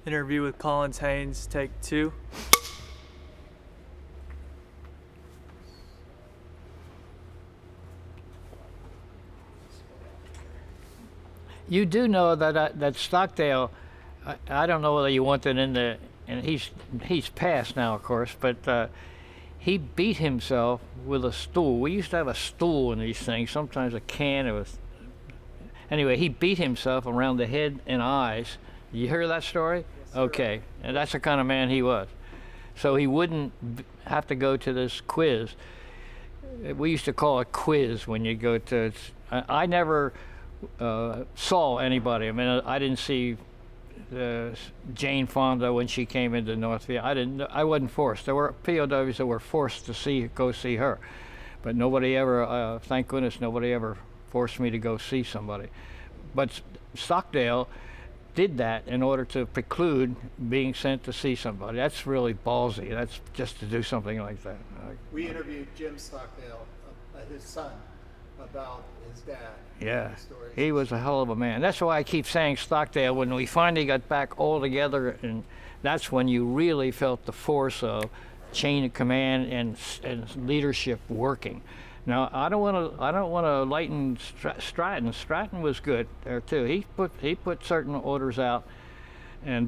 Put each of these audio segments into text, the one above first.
Interview with Collins Haines, take 2. You do know that that Stockdale, I don't know whether you want that in the, and he's passed now, of course, but he beat himself with a stool. We used to have a stool in these things, sometimes a can. It was, anyway, he beat himself around the head and eyes. You hear that story? Yes, Okay, and that's the kind of man he was. So he wouldn't have to go to this quiz. We used to call it quiz when you go to. I never saw anybody. I mean, I didn't see Jane Fonda when she came into Northfield. I wasn't forced. There were POWs that were forced to go see her, but nobody ever. Thank goodness, nobody ever forced me to go see somebody. But Stockdale did that in order to preclude being sent to see somebody. That's really ballsy. That's just to do something like that. We interviewed Jim Stockdale, his son, about his dad. Yeah, he was a hell of a man. That's why I keep saying Stockdale. When we finally got back all together, and that's when you really felt the force of chain of command and leadership working. Now I don't want to lighten Stratton. Stratton was good there too. He put certain orders out, and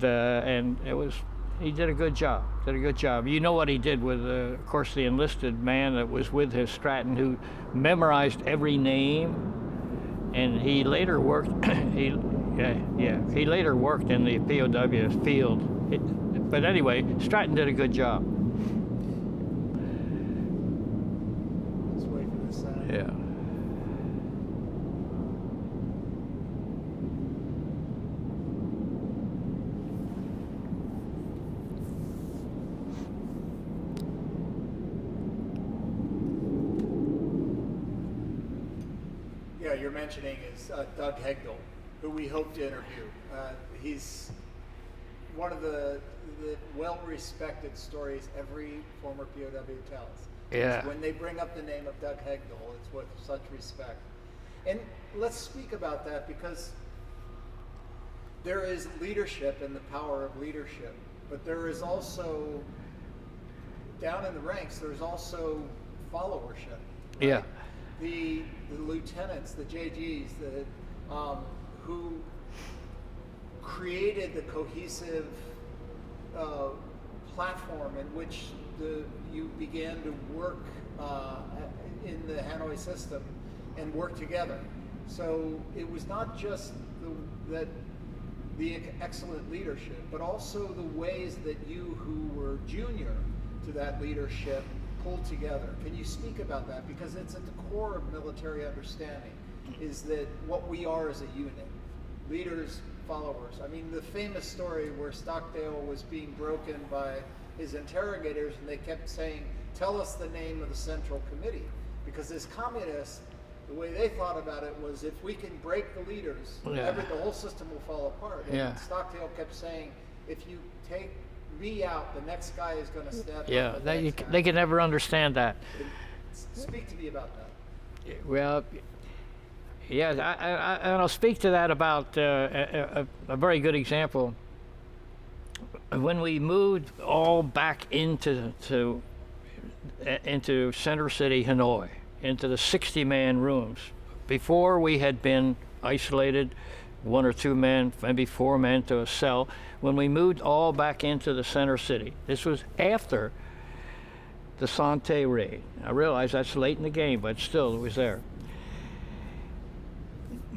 he did a good job. You know what he did with, of course, the enlisted man that was with his Stratton, who memorized every name, and he later worked. he later worked in the POW field. But anyway, Stratton did a good job. Just wait for this sign. Yeah. Yeah, you're mentioning is Doug Hegdal, who we hope to interview. He's one of the well-respected stories every former POW tells. Yeah. When they bring up the name of Doug Hegdal, it's with such respect. And let's speak about that, because there is leadership and the power of leadership, but there is also, down in the ranks, there's also followership. Right? Yeah. The lieutenants, the JGs, who created the cohesive platform in which you began to work in the Hanoi system and work together. So it was not just the excellent leadership, but also the ways that you, who were junior to that leadership, pulled together. Can you speak about that? Because it's at the core of military understanding, is that what we are as a unit, leaders, followers. I mean, the famous story where Stockdale was being broken by his interrogators, and they kept saying, tell us the name of the Central Committee. Because as communists, the way they thought about it was, if we can break the leaders, Yeah. the whole system will fall apart. And Yeah. Stockdale kept saying, if you take me out, the next guy is going to step Yeah, up. they can never understand that. Speak to me about that. Well, yeah, I'll speak to that about a very good example. When we moved all back into Center City, Hanoi, into the 60-man rooms, before we had been isolated, 1 or 2 men, maybe 4 men to a cell. When we moved all back into the Center City, this was after the Sante raid. I realize that's late in the game, but still it was there.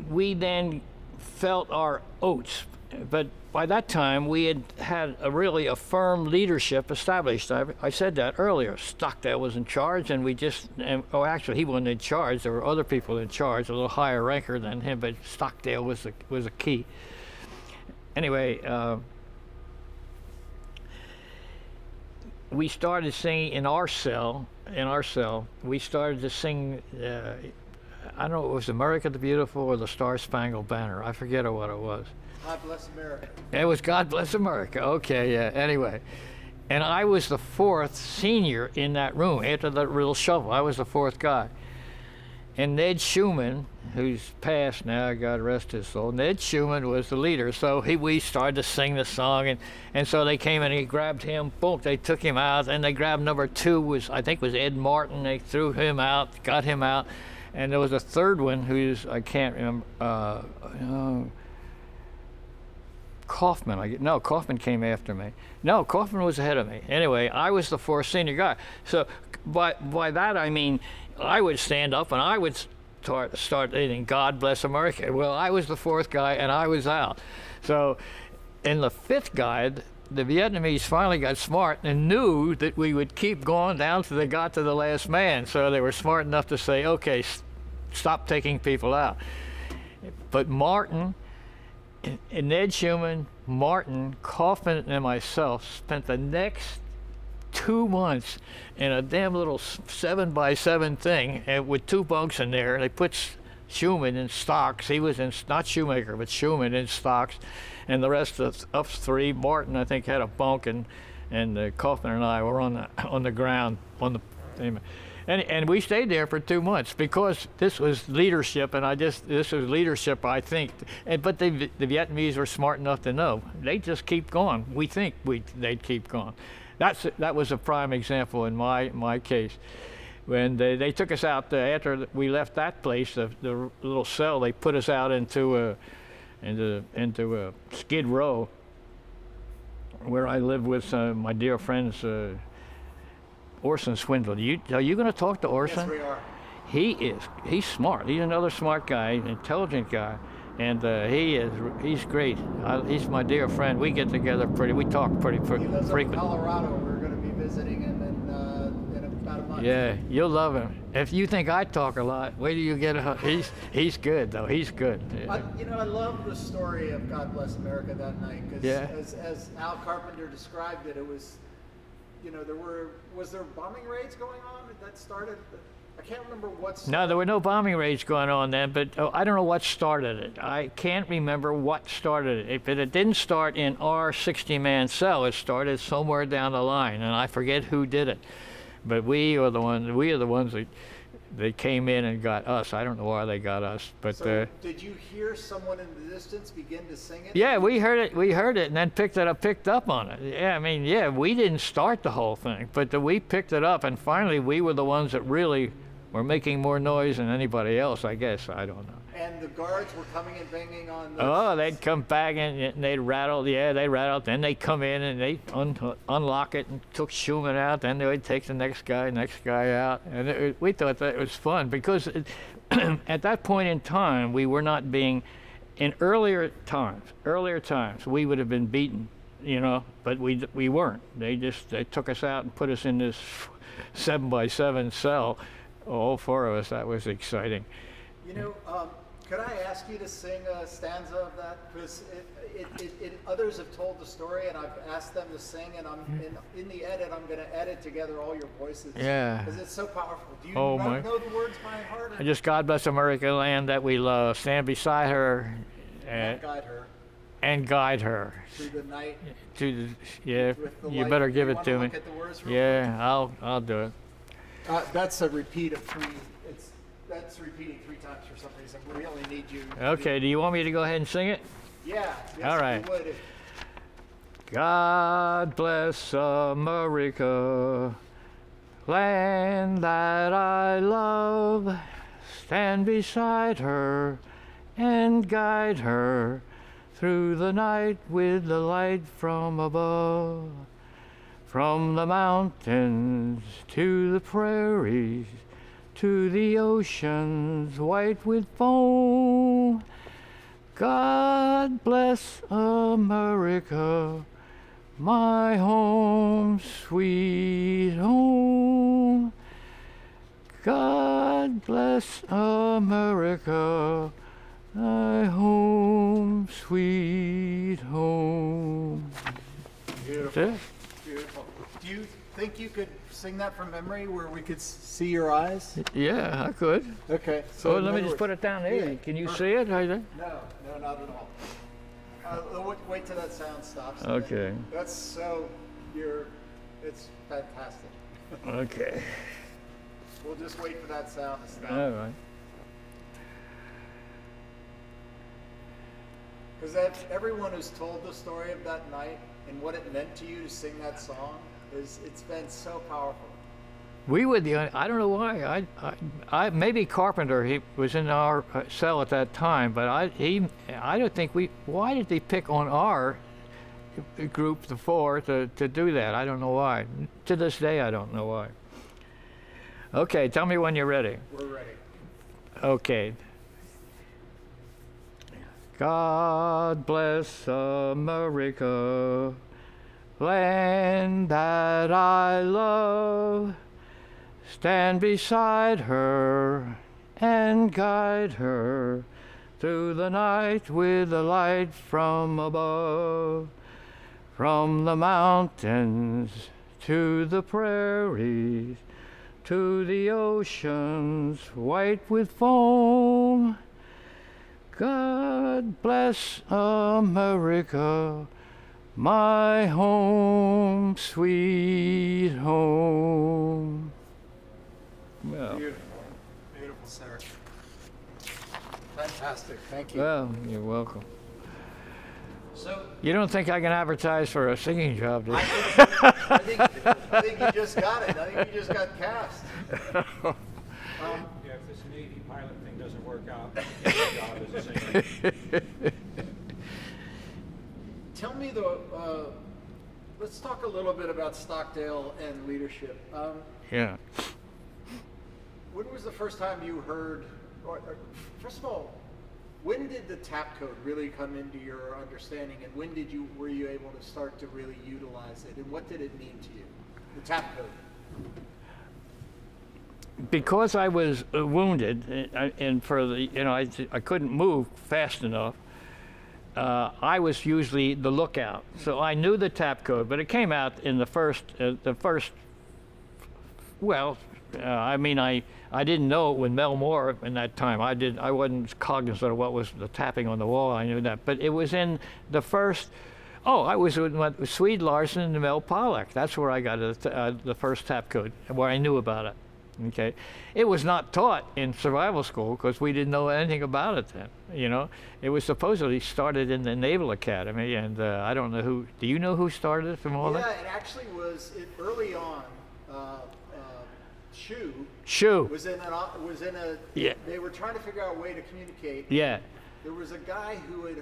We then felt our oats, but by that time we had a firm leadership established. I said that earlier. Stockdale was in charge, and actually he wasn't in charge. There were other people in charge, a little higher ranker than him, but Stockdale was a key. Anyway, we started singing in our cell. We started to sing. I don't know, it was America the Beautiful or the Star Spangled Banner. I forget what it was. God Bless America. It was God Bless America. Okay, yeah. Anyway, and I was the 4th senior in that room after that little shuffle. I was the 4th guy. And Ned Schumann, who's passed now, God rest his soul, Ned Schumann was the leader. So we started to sing the song, and so they came and he grabbed him, boom, they took him out, and they grabbed number 2, I think was Ed Martin. They threw him out, got him out, and there was a third one I can't remember, Kaufman. Kaufman came after me. No, Kaufman was ahead of me. Anyway, I was the 4th senior guy. So by that I mean I would stand up and I would start eating God Bless America. Well, I was the 4th guy and I was out. So in the 5th guy, the Vietnamese finally got smart and knew that we would keep going down till they got to the last man. So they were smart enough to say, okay, stop taking people out. But Martin, and Ned Schumann, Martin, Kaufman, and myself spent the next 2 months in a damn little 7x7 thing, and with 2 bunks in there. They put Schumann in stocks. He was in, not Shoemaker, but Schumann in stocks, and the rest of us 3. Martin, I think, had a bunk, and Kaufman and I were on the ground on the. And we stayed there for 2 months because this was leadership, and this was leadership, I think. But the Vietnamese were smart enough to know they just keep going. We think they'd keep going. That was a prime example in my case. When they took us out after we left that place, the little cell, they put us out into a Skid Row, where I lived with my dear friends. Orson Swindle. Are you going to talk to Orson? Yes, we are. He's smart. He's another smart guy, intelligent guy, and he's great. He's my dear friend. We get together we talk pretty frequently. He lives up in Colorado. We're going to be visiting him in about a month. Yeah, you'll love him. If you think I talk a lot, wait till you get he's good though. He's good. Yeah. I love the story of God Bless America that night because Yeah. as Al Carpenter described it, it was. Was there bombing raids going on that started? I can't remember what started. No, there were no bombing raids going on then, but I don't know what started it. I can't remember what started it. But it didn't start in our 60-man cell. It started somewhere down the line, and I forget who did it. But we are the ones that they came in and got us. I don't know why they got us, but. So did you hear someone in the distance begin to sing it? Yeah, we heard it, and then picked up on it. Yeah, I mean, yeah, we didn't start the whole thing, but we picked it up, and finally we were the ones that really were making more noise than anybody else, I guess. I don't know. And the guards were coming and banging on the... Oh, they'd come back and they'd rattle. Yeah, they rattled. Then they'd come in and they'd unlock it and took Schumann out. Then they would take the next guy out. And we thought that was fun because at that point in time, we were not being... In earlier times, we would have been beaten, but we weren't. They took us out and put us in this 7x7 cell, all 4 of us. That was exciting. Could I ask you to sing a stanza of that? Because others have told the story, and I've asked them to sing, and in the edit, I'm going to edit together all your voices. Yeah. Because it's so powerful. Do you know the words by heart? Just God bless America, land that we love. Stand beside her. And guide her. And guide her. Through the night. You light. better give it to me. Look at the words real yeah, I'll do it. That's a repeat of 3. That's repeating 3 times for some reason. We only need you. Okay, do you want me to go ahead and sing it? Yeah. Yes, all right. You would. God bless America, land that I love. Stand beside her and guide her through the night with the light from above. From the mountains to the prairies, to the oceans white with foam. God bless America, my home, sweet home. God bless America, my home, sweet home. Beautiful. Beautiful. Do you think you could sing that from memory where we could see your eyes? Yeah, I could. Okay. So let me just put it down there. Yeah. Can you see it? No, not at all. Wait till that sound stops. Okay. It's fantastic. Okay. We'll just wait for that sound to stop. All right. Because everyone who's told the story of that night and what it meant to you to sing that song, it's been so powerful. We were I don't know why. I maybe Carpenter. He was in our cell at that time, but I don't think Why did they pick on our group, the four, to do that? I don't know why. To this day, I don't know why. Okay, tell me when you're ready. We're ready. Okay. God bless America, land that I love. Stand beside her and guide her through the night with the light from above. From the mountains to the prairies, to the oceans white with foam. God bless America, my home, sweet home. Well, Beautiful. Beautiful, sir. Fantastic. Thank you. well, you're welcome. So You don't think I can advertise for a singing job, do you? I think you just got it. I think you just got cast. Yeah, if this Navy pilot thing doesn't work out, your job as a singer. Tell me let's talk a little bit about Stockdale and leadership. Yeah. When was the first time you heard, first of all, when did the tap code really come into your understanding, and when were you able to start to really utilize it, and what did it mean to you, the tap code? Because I was wounded, and for the, I couldn't move fast enough. I was usually the lookout, so I knew the tap code, but it came out in the first. Well, I didn't know it with Mel Moore in that time. I wasn't cognizant of what was the tapping on the wall. I knew that, but it was in the first. Oh, I was with Swede Larson and Mel Pollack. That's where I got the first tap code, where I knew about it. Okay, it was not taught in survival school because we didn't know anything about it then. It was supposedly started in the Naval Academy, and I don't know who. Do you know who started it from all that? Yeah, it actually was early on. Shoo. was in a. Yeah. They were trying to figure out a way to communicate. Yeah. There was a guy who had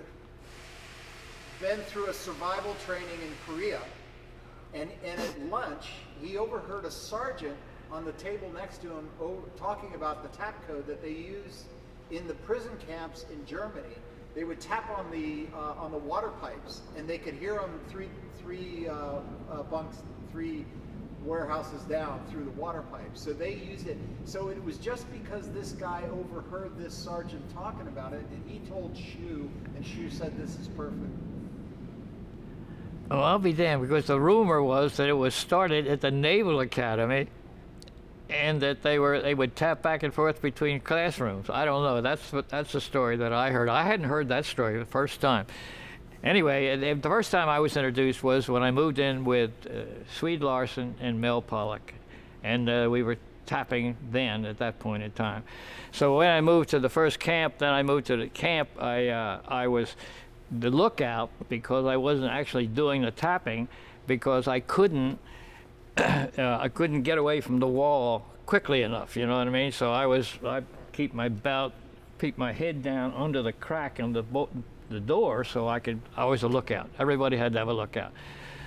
been through a survival training in Korea, and at lunch he overheard a sergeant on the table next to him talking about the tap code that they used in the prison camps in Germany. They would tap on the water pipes, and they could hear them three warehouses down through the water pipes. So they used it. So it was just because this guy overheard this sergeant talking about it, and he told Shu, and Shu said, "This is perfect." Oh, I'll be damned, because the rumor was that it was started at the Naval Academy, and that they would tap back and forth between classrooms. I don't know. That's the story that I heard. I hadn't heard that story the first time. Anyway, the first time I was introduced was when I moved in with Swede Larson and Mel Pollack, and we were tapping then at that point in time. So when I moved to the first camp, then I moved to the camp. I was the lookout because I wasn't actually doing the tapping because I couldn't get away from the wall quickly enough. You know what I mean? So I keep my head down under the crack in the door, so I was a lookout. Everybody had to have a lookout.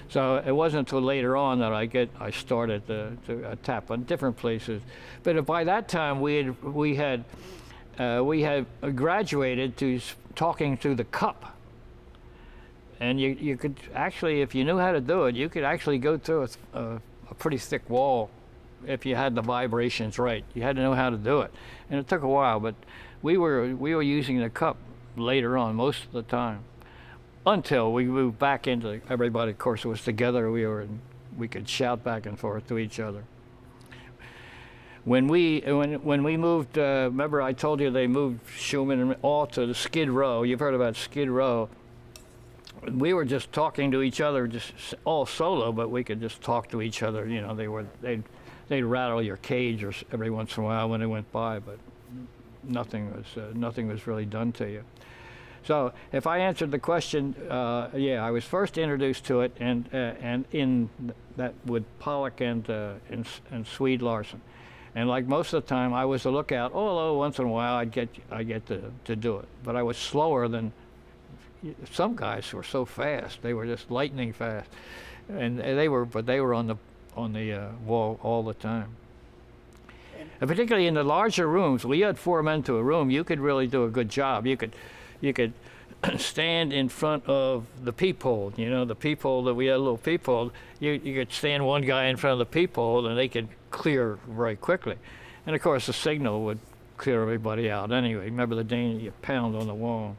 So it wasn't until later on that I started to tap on different places. But by that time we had graduated to talking through the cup. And you could actually, if you knew how to do it, you could actually go through a pretty thick wall if you had the vibrations right. You had to know how to do it, and it took a while. But we were using the cup later on most of the time, until we moved back into everybody. Of course, was together. We could shout back and forth to each other. When we moved, remember I told you they moved Schumann and all to the Skid Row. You've heard about Skid Row. We were just talking to each other, just all solo, but we could just talk to each other. They'd rattle your cage or every once in a while when they went by, but nothing was really done to you. So if I answered the question, yeah, I was first introduced to it, and in that with Pollock and Swede Larson, and like most of the time I was a lookout. Although once in a while I'd get to do it, but I was slower than some guys were so fast. They were just lightning fast, and they were on the wall all the time. And particularly in the larger rooms, we had 4 men to a room. You could really do a good job. You could stand in front of the peephole. You know, the peephole that we had a little peephole. You could stand one guy in front of the peephole, and they could clear very quickly. And of course, the signal would clear everybody out anyway. Remember the danger you pound on the wall.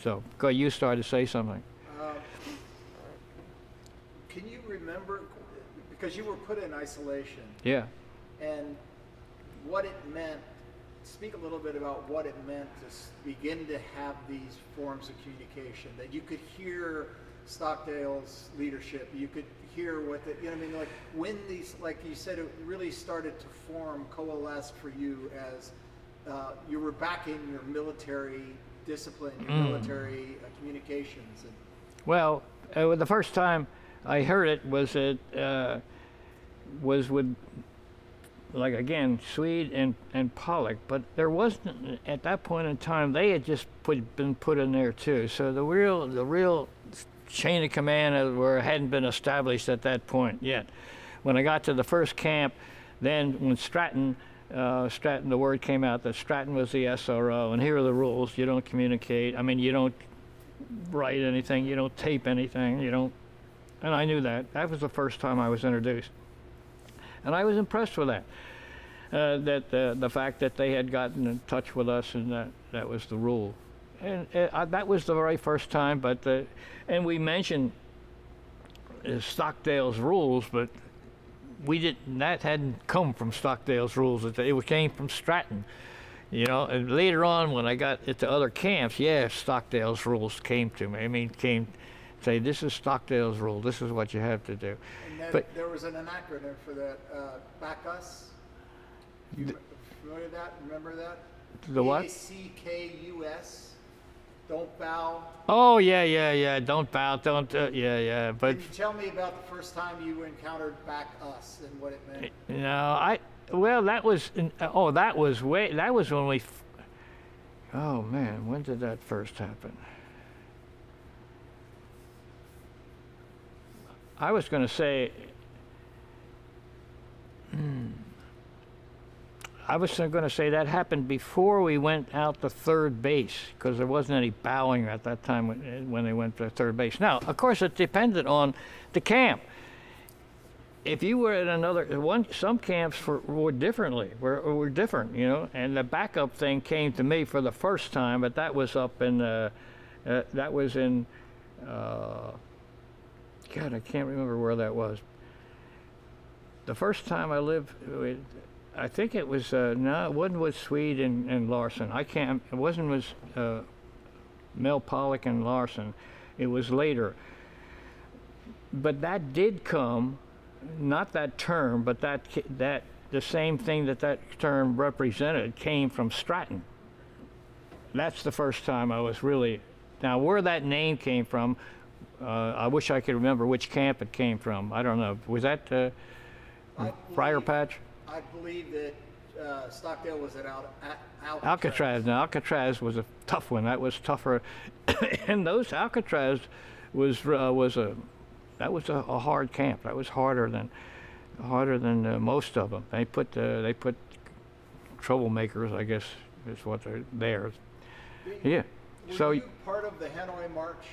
So, go. You started to say something. Can you remember, because you were put in isolation? Yeah. And what it meant, speak a little bit about what it meant to begin to have these forms of communication, that you could hear Stockdale's leadership, you could hear what the, you know what I mean, like when these, like you said, it really started to coalesce for you as you were backing your military discipline, your military communications. And well, the first time I heard it was with, like again, Swede and Pollock, but there wasn't at that point in time. They had just been put in there too. So the real chain of command hadn't been established at that point yet. When I got to the first camp, then when Stratton, the word came out that Stratton was the SRO, and here are the rules: you don't communicate. I mean, you don't write anything, you don't tape anything, you don't. And I knew that. That was the first time I was introduced. And I was impressed with that. The fact that they had gotten in touch with us, and that was the rule. And that was the very first time. But and we mentioned Stockdale's rules, but we didn't. That hadn't come from Stockdale's rules. It came from Stratton. You know. And later on, when I got into other camps, yeah, Stockdale's rules came to me. I mean, say, this is Stockdale's rule. This is what you have to do. And but there was an acronym for that. Back us. You familiar with that? Remember that? The what? BACKUS. Don't bow. Oh yeah. Don't bow. Don't. Yeah. But can you tell me about the first time you encountered back us and what it meant? No, well, that was. That was when we. Oh man, when did that first happen? I was going to say. I was going to say that happened before we went out to third base, because there wasn't any bowing at that time when they went to third base. Now, of course, it depended on the camp. If you were at some camps were different, you know. And the backup thing came to me for the first time, but that was up in, God, I can't remember where that was. The first time I lived. I think it was no, it wasn't with Swede and Larson. It wasn't with Mel Pollock and Larson. It was later. But that did come, not that term, but that the same thing that term represented came from Stratton. That's the first time I was really. Now, where that name came from, I wish I could remember which camp it came from. I don't know. Was that Briar Patch? I believe that Stockdale was at Alcatraz. Alcatraz. Now, Alcatraz was a tough one. That was tougher, and those Alcatraz was a hard camp. That was harder than most of them. They put troublemakers, I guess, is what they're there. Yeah. Were you part of the Hanoi March?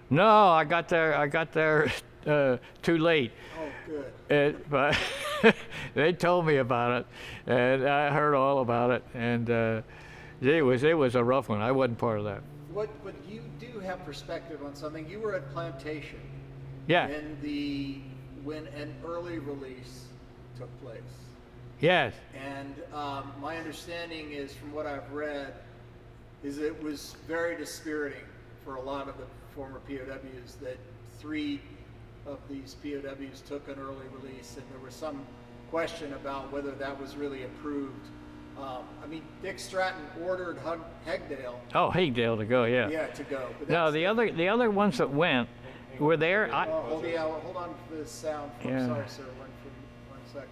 No, I got there too late. Oh, good. But they told me about it, and I heard all about it, and it was a rough one. I wasn't part of that. But you do have perspective on something. You were at Plantation. Yeah. When an early release took place. Yes. And my understanding is, from what I've read, is it was very dispiriting for a lot of the former POWs that 3 of these POWs took an early release, and there was some question about whether that was really approved I mean, Dick Stratton ordered Hegdale, Oh, Higdale to go, yeah. to go. But No, that's- the other ones that went were there. hold on for the sound. Yeah. Sorry, sir. One second.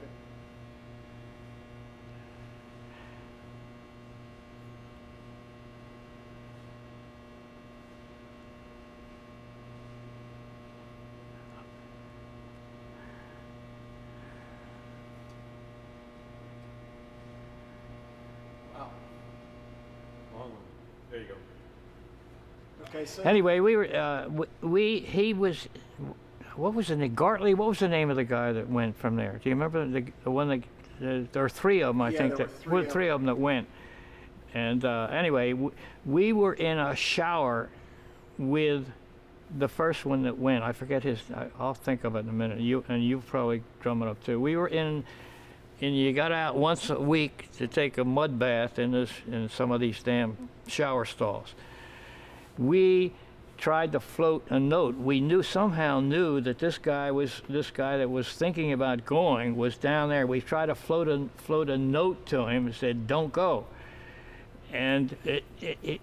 Wow. There you go. Okay, so Anyway, we were he was, what was the name? Gartley. What was the name of the guy that went from there? Do you remember the one that there were three of them? I Yeah, think there that were three three of them that went. And anyway, we were in a shower with the first one that went. I forget his. I'll think of it in a minute. You probably drum it up too. We were in. And you got out once a week to take a mud bath in some of these damn shower stalls. We tried to float a note. We somehow knew that this guy that was thinking about going was down there. We tried to float a note to him and said, "Don't go." And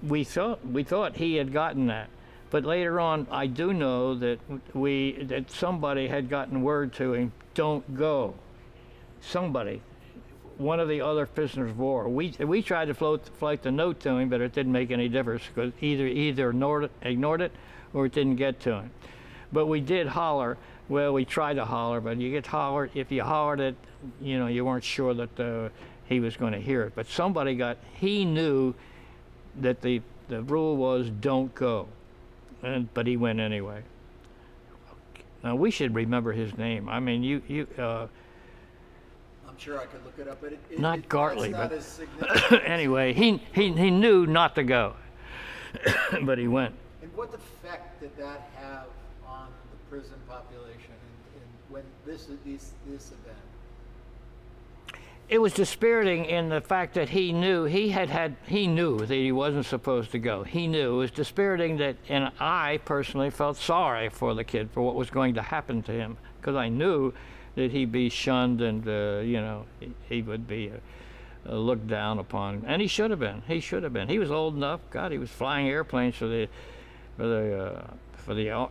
we thought he had gotten that. But later on, I do know that somebody had gotten word to him, "Don't go." Somebody, one of the other prisoners of war. We tried to float the note to him, but it didn't make any difference because either ignored it or it didn't get to him. But we did holler. Well, we tried to holler, but you get hollered. If you hollered it, you weren't sure that he was going to hear it. But he knew that the rule was don't go, but he went anyway. Now we should remember his name. I mean, I'm sure I could look it up, but not Gartley, that's not but as significant. anyway, he knew not to go, but he went. And what effect did that have on the prison population and when this event? It was dispiriting in the fact that he knew that he wasn't supposed to go. He knew. It was dispiriting and I personally felt sorry for the kid for what was going to happen to him because I knew that he'd be shunned and he would be looked down upon, and he should have been. He was old enough. God, he was flying airplanes for the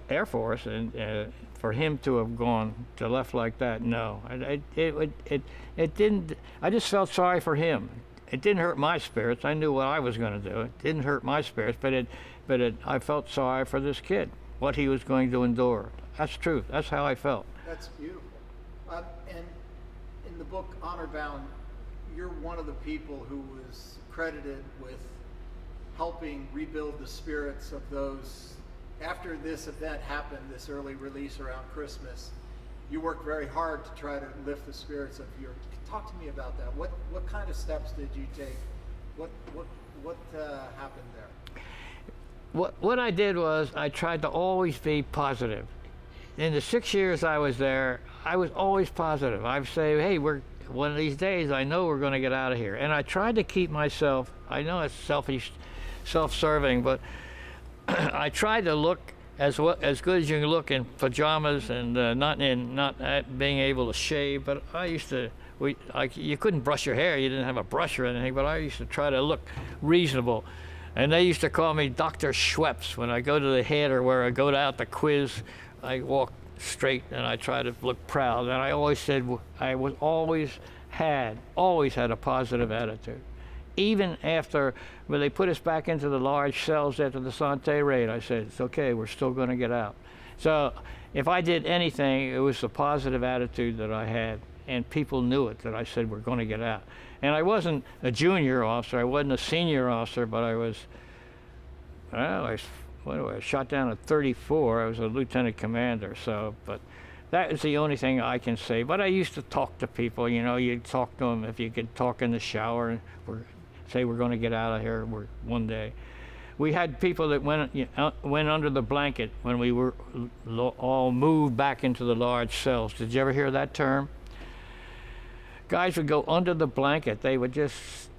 Air Force, and for him to have gone to left like that, no, it didn't. I just felt sorry for him. It didn't hurt my spirits. I knew what I was going to do. It didn't hurt my spirits, but I felt sorry for this kid, what he was going to endure. That's true. That's how I felt. That's beautiful. And in the book Honor Bound, you're one of the people who was credited with helping rebuild the spirits of those. After this event happened, this early release around Christmas, you worked very hard to try to lift the spirits of your. Talk to me about that. What kind of steps did you take? What happened there? What I did was I tried to always be positive. In the 6 years I was there, I was always positive. I'd say, hey, one of these days, I know we're going to get out of here. And I tried to keep myself, I know it's selfish, self-serving, but I tried to look as good as you can look in pajamas and not being able to shave. But you couldn't brush your hair. You didn't have a brush or anything. But I used to try to look reasonable. And they used to call me Dr. Schweppes. When I go to the head or where I go out the quiz, I walk straight and I try to look proud. And I always said I was always had a positive attitude. Even after when they put us back into the large cells after the Sante raid, I said, it's okay, we're still going to get out. So if I did anything, it was the positive attitude that I had, and people knew it, that I said we're going to get out. And I wasn't a junior officer, I wasn't a senior officer, but I was, I shot down at 34. I was a lieutenant commander, but that is the only thing I can say. But I used to talk to people, you'd talk to them if you could talk in the shower and say we're going to get out of here one day. We had people that went under the blanket when we were all moved back into the large cells. Did you ever hear that term? Guys would go under the blanket. They would just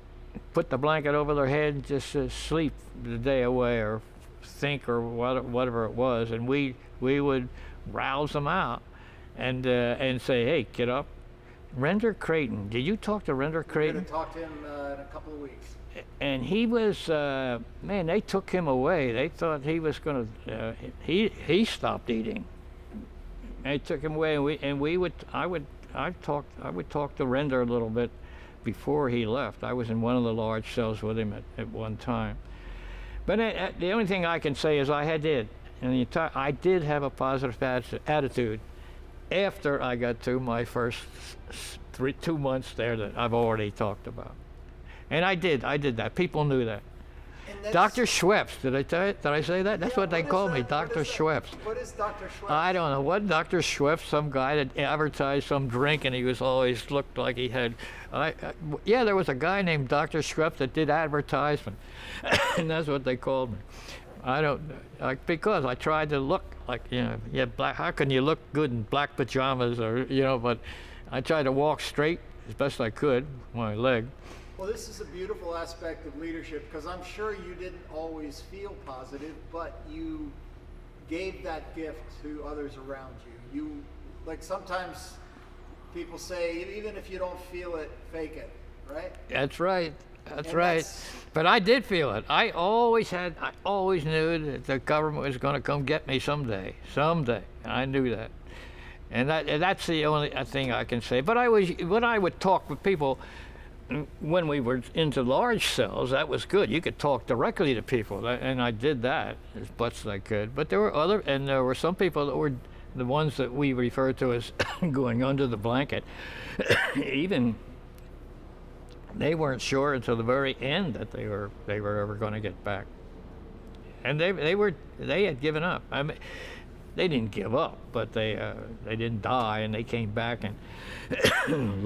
put the blanket over their head and just sleep the day away or think or whatever it was. And we would rouse them out and say, hey, get up, Render Creighton. Did you talk to Render We're going Creighton? to talk to him in a couple of weeks. And he was, man, they took him away. They thought he was going to, he stopped eating. They took him away, and I would talk to Render a little bit before he left. I was in one of the large cells with him at one time. But the only thing I can say is I did have a positive attitude after I got through my first 2 months there that I've already talked about. And I did that. People knew that. Dr. Schweppes, did I say that? That's what they called me, Dr. Schweppes. What is Dr. Schweppes? I don't know. What Dr. Schweppes, some guy that advertised some drink, and he was always looked like he had, yeah, there was a guy named Dr. Schweppes that did advertisement, and that's what they called me. Because I tried to look like, black. How can you look good in black pajamas but I tried to walk straight as best I could, my leg. Well, this is a beautiful aspect of leadership, because I'm sure you didn't always feel positive, but you gave that gift to others around you. Like sometimes people say, even if you don't feel it, fake it, right? That's right. That's right. But I did feel it. I always knew that the government was going to come get me someday. I knew that. And that's the only thing I can say. But when I would talk with people, when we were into large cells, that was good. You could talk directly to people, and I did that as much as I could. But there were some people that were the ones that we refer to as going under the blanket. Even they weren't sure until the very end that they were ever going to get back, and they had given up. I mean, they didn't give up, but they didn't die, and they came back and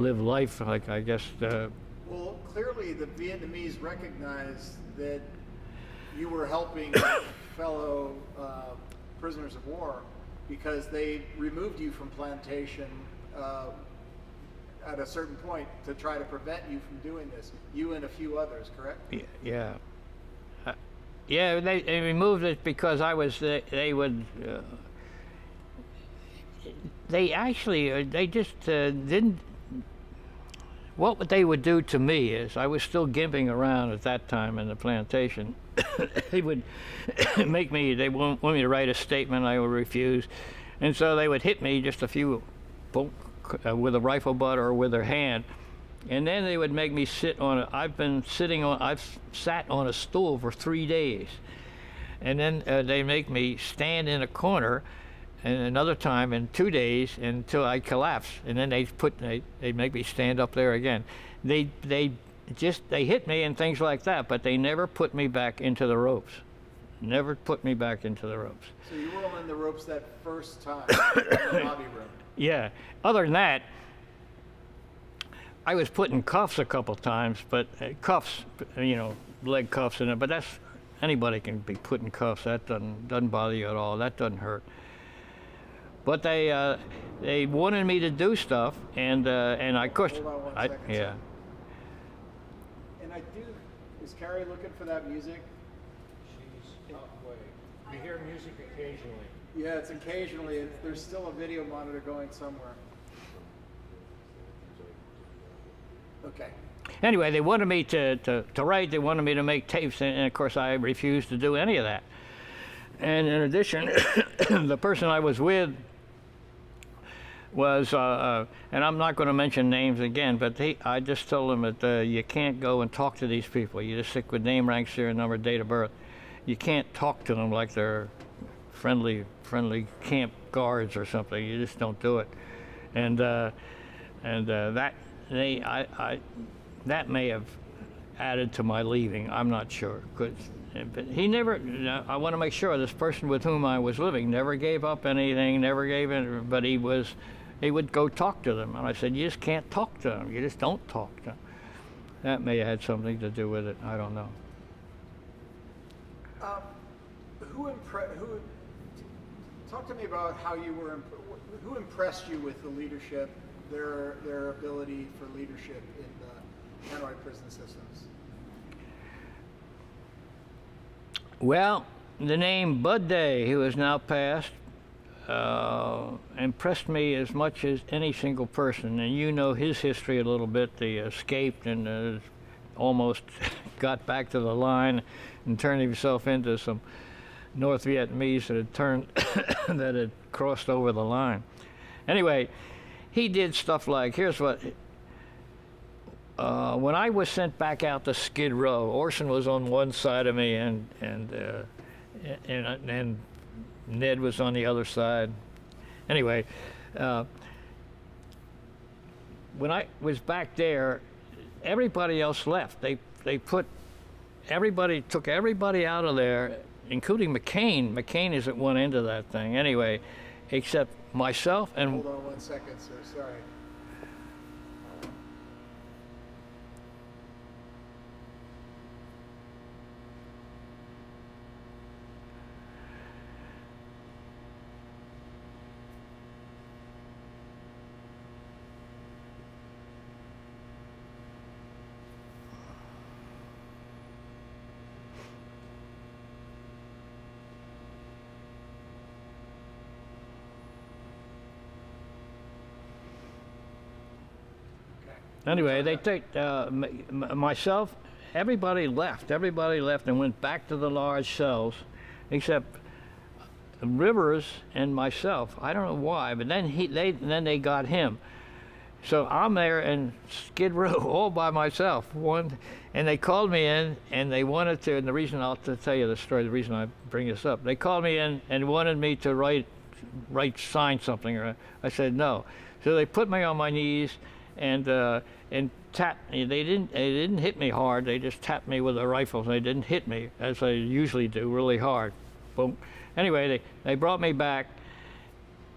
lived life like, I guess. Well, clearly the Vietnamese recognized that you were helping fellow prisoners of war, because they removed you from plantation at a certain point to try to prevent you from doing this. You and a few others, correct? Yeah. Yeah, they removed it because they just didn't. What they would do to me is, I was still gimping around at that time in the plantation. They would make me, they want me to write a statement, I would refuse. And so they would hit me just a few with a rifle butt or with their hand. And then they would make me sit on I've sat on a stool for 3 days. And then they make me stand in a corner, and another time in 2 days until I collapse. And then they'd make me stand up there again. They hit me and things like that, but they never put me back into the ropes. Never put me back into the ropes. So you were on the ropes that first time in the lobby room. Yeah. Other than that, I was put in cuffs a couple times, but cuffs, leg cuffs in it. But that's, anybody can be put in cuffs. That doesn't bother you at all. That doesn't hurt. But they wanted me to do stuff, and of course, Hold on 1 second. yeah. And is Carrie looking for that music? She's up way. We hear music occasionally. Yeah, it's occasionally. There's still a video monitor going somewhere. Okay. Anyway, they wanted me to write. They wanted me to make tapes, and of course, I refused to do any of that. And in addition, the person I was with was, and I'm not going to mention names again, but I just told him that you can't go and talk to these people. You just stick with name, rank, serial number, date of birth. You can't talk to them like they're friendly camp guards or something. You just don't do it. And that may have added to my leaving. I'm not sure. But he never. I want to make sure this person with whom I was living never gave up anything. Never gave in. But he would go talk to them, and I said, you just can't talk to them. You just don't talk to them. That may have had something to do with it. I don't know. Talk to me about how you were. Who impressed you with the leadership, their ability for leadership in the Hanoi prison systems? Well, the name Bud Day, who is now passed, impressed me as much as any single person. And you know his history a little bit. They escaped and almost got back to the line and turned himself into some North Vietnamese that had turned that had crossed over the line. Anyway, he did stuff like, here's what. When I was sent back out to Skid Row, Orson was on one side of me, and Ned was on the other side. Anyway, when I was back there, everybody else left. They took everybody out of there, including McCain. McCain is at one end of that thing. Anyway, except myself and. Hold on 1 second, sir. Sorry. Anyway, they take myself. Everybody left. Everybody left and went back to the large cells, except Rivers and myself. I don't know why, but then they got him. So I'm there in Skid Row all by myself. And they called me in, and they wanted to. And the reason I'll tell you the story. The reason I bring this up, they called me in and wanted me to sign something. Or I said no. So they put me on my knees and tapped me. They didn't hit me hard. They just tapped me with a rifle. They didn't hit me as they usually do, really hard. Boom. Anyway, they brought me back,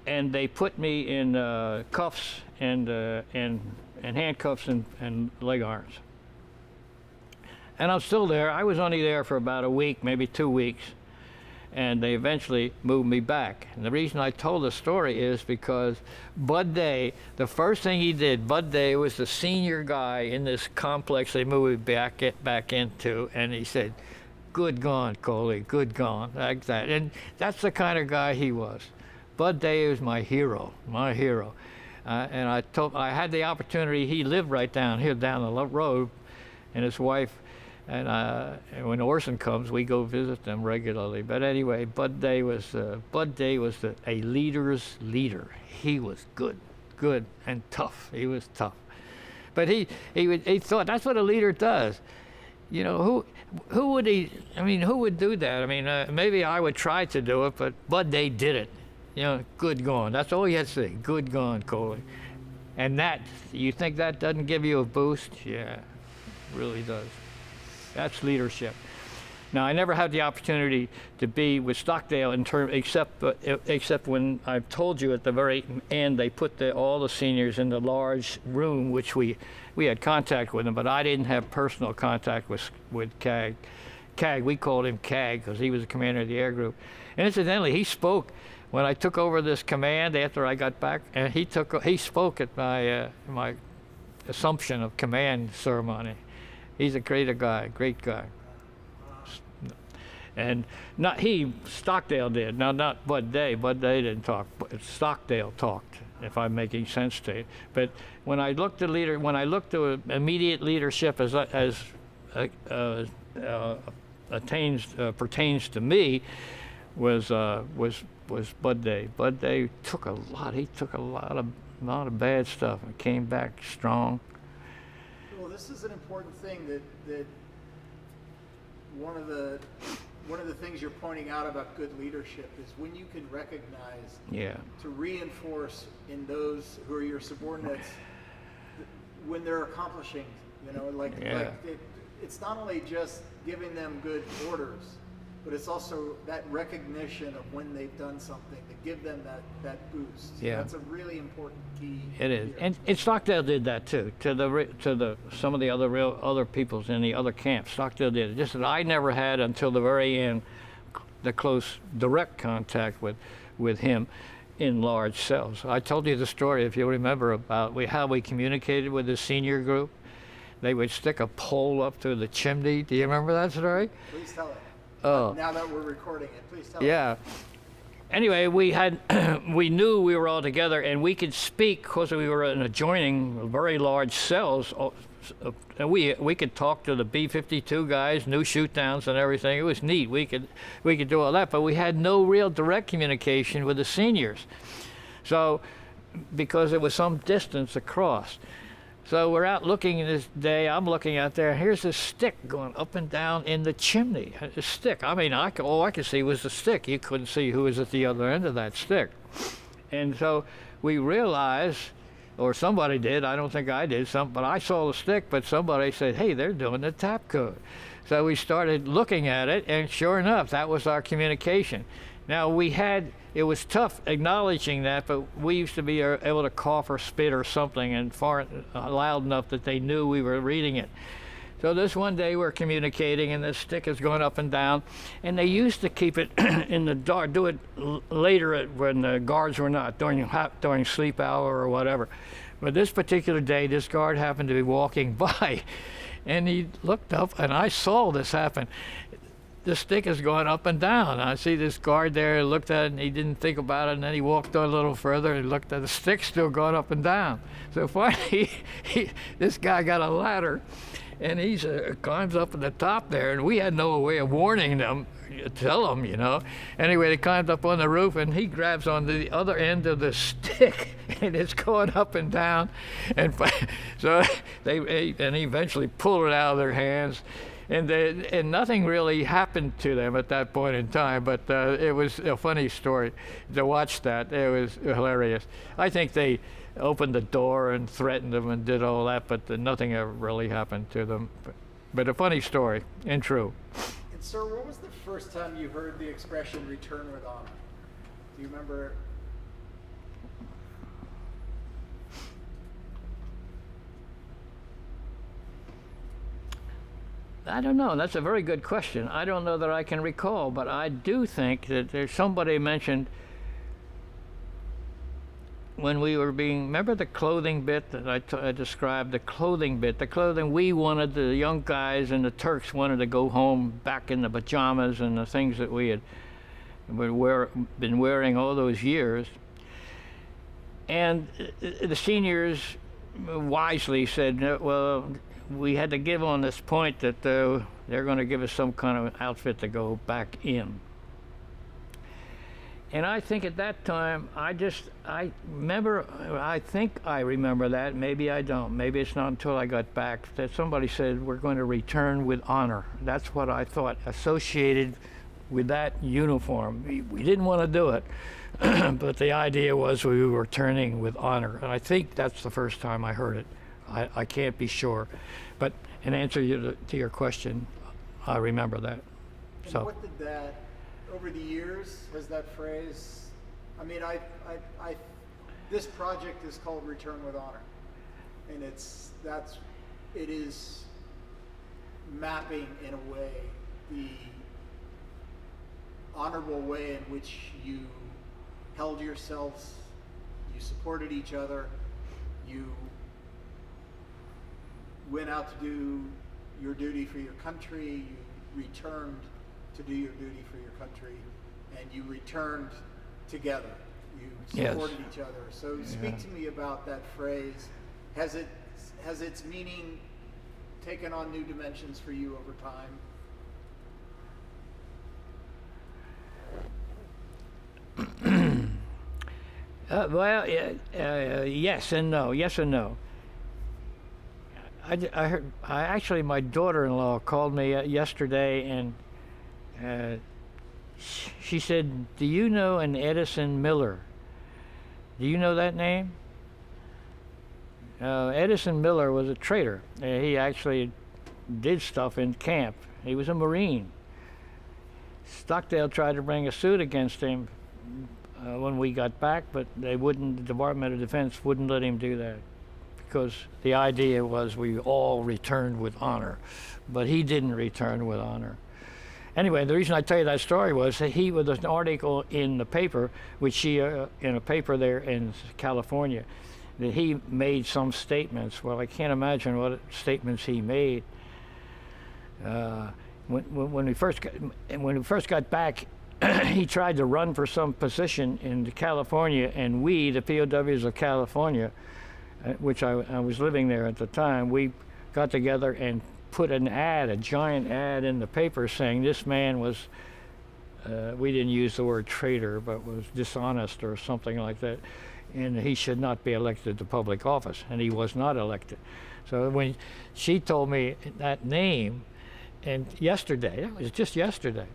and they put me in cuffs and handcuffs and leg irons. And I'm still there. I was only there for about a week, maybe 2 weeks, and they eventually moved me back. And the reason I told the story is because Bud Day, the first thing he did, Bud Day was the senior guy in this complex they moved me back into, and he said, "Good gone, Coley, good gone," like that. And that's the kind of guy he was. Bud Day was my hero, my hero. And I had the opportunity. He lived right down here, down the road, and his wife. And when Orson comes, we go visit them regularly. But anyway, Bud Day was a leader's leader. He was good and tough. He was tough. But he thought that's what a leader does. You know, who would he? I mean, who would do that? I mean, maybe I would try to do it, but Bud Day did it. You know, good gone. That's all he had to say. Good gone, Coley. And that, you think that doesn't give you a boost? Yeah, really does. That's leadership. Now, I never had the opportunity to be with Stockdale except when I've told you at the very end, they put all the seniors in the large room, which we had contact with them, but I didn't have personal contact with CAG. CAG, we called him CAG because he was the commander of the air group. And incidentally, he spoke when I took over this command after I got back, and he spoke at my assumption of command ceremony. He's a great guy. And not he, Stockdale did. Now, not Bud Day. Bud Day didn't talk. But Stockdale talked, if I'm making sense to you. But when I looked at immediate leadership as pertains to me, was Bud Day. Bud Day took a lot. He took a lot of bad stuff and came back strong. Well, this is an important thing that one of the things you're pointing out about good leadership is when you can recognize to reinforce in those who are your subordinates when they're accomplishing, it's not only just giving them good orders, but it's also that recognition of when they've done something to give them that boost. Yeah, that's a really important key. It is, and Stockdale did that too. To some of the other peoples in the other camps, Stockdale did it. Just that I never had until the very end the close direct contact with him in large cells. I told you the story, if you remember, about how we communicated with the senior group. They would stick a pole up to the chimney. Do you remember that story? Please tell it. Oh. Now that we're recording it, please tell it. Yeah. anyway, we had we knew we were all together, and we could speak because we were in adjoining very large cells. And we could talk to the B-52 guys, new shoot downs and everything. It was neat. We could do all that, but we had no real direct communication with the seniors. So because there was some distance across. So we're out looking this day. I'm looking out there. Here's this stick going up and down in the chimney. A stick. I mean, all I could see was the stick. You couldn't see who was at the other end of that stick. And so we realized, or somebody did. I don't think I did. But I saw the stick. But somebody said, "Hey, they're doing the tap code." So we started looking at it, and sure enough, that was our communication. Now it was tough acknowledging that, but we used to be able to cough or spit or something and fart loud enough that they knew we were reading it. So this one day we're communicating, and this stick is going up and down, and they used to keep it in the dark, do it later when the guards were not, during sleep hour or whatever. But this particular day, this guard happened to be walking by, and he looked up, and I saw this happen. The stick is going up and down. I see this guard there, looked at it, and he didn't think about it, and then he walked on a little further and looked at the stick still going up and down. So finally, this guy got a ladder, and he climbs up at the top there, and we had no way of warning them, tell them, you know. Anyway, they climbed up on the roof, and he grabs on the other end of the stick, and it's going up and down. And so they eventually pulled it out of their hands. And nothing really happened to them at that point in time, but it was a funny story to watch that. It was hilarious. I think they opened the door and threatened them and did all that, but nothing ever really happened to them. But a funny story, and true. And sir, when was the first time you heard the expression "return with honor"? Do you remember? I don't know. That's a very good question. I don't know that I can recall, but I do think that there's somebody mentioned when we were remember the clothing bit that I described, the clothing bit, the clothing we wanted, the young guys and the Turks wanted to go home back in the pajamas and the things that we had been wearing all those years. And the seniors wisely said, well, we had to give on this point that they're going to give us some kind of outfit to go back in. And I think at that time, I think I remember that. Maybe I don't. Maybe it's not until I got back that somebody said, we're going to return with honor. That's what I thought associated with that uniform. We didn't want to do it, but the idea was we were returning with honor. And I think that's the first time I heard it. I can't be sure, but in answer to your question, I remember that. And so what did that, over the years, has that phrase, I mean, this project is called Return with Honor, and it is mapping in a way the honorable way in which you held yourselves, you supported each other, you went out to do your duty for your country, you returned to do your duty for your country, and you returned together. You supported each other. So speak to me about that phrase. Has its meaning taken on new dimensions for you over time? Well, yes and no. Yes and no. Actually, my daughter-in-law called me yesterday, and she said, "Do you know an Edison Miller? Do you know that name?" Edison Miller was a traitor. He actually did stuff in camp. He was a Marine. Stockdale tried to bring a suit against him when we got back, but they wouldn't. The Department of Defense wouldn't let him do that, because the idea was we all returned with honor, but he didn't return with honor. Anyway, the reason I tell you that story was that he was an article in the paper, which in a paper there in California, that he made some statements. Well, I can't imagine what statements he made. When we first got back, he tried to run for some position in California, and we, the POWs of California, which I was living there at the time, we got together and put an ad, a giant ad in the paper saying this man was, we didn't use the word traitor, but was dishonest or something like that, and he should not be elected to public office, and he was not elected. So when she told me that name, and yesterday, it was just yesterday,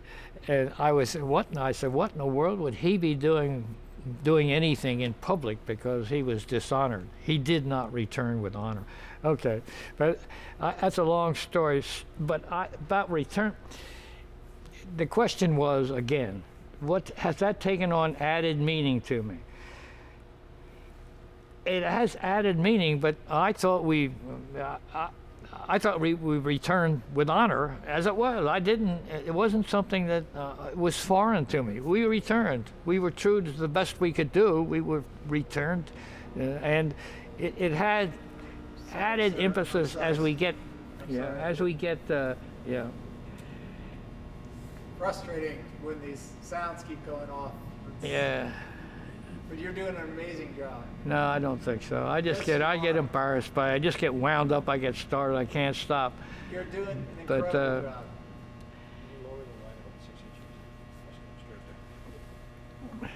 and I said, what in the world would he be doing anything in public, because he was dishonored. He did not return with honor. Okay, but that's a long story. But about return, the question was, again, what has that taken on added meaning to me? It has added meaning, but I thought we returned with honor as it was. It wasn't something that was foreign to me. We returned. We were true to the best we could do. We were returned, and it had added emphasis as we get, Frustrating when these sounds keep going off. Yeah. But you're doing an amazing job. No, I don't think so. I get embarrassed by it. I just get wound up. I get started. I can't stop. You're doing an But, incredible job. Lower the line about 6 inches. That's straight there.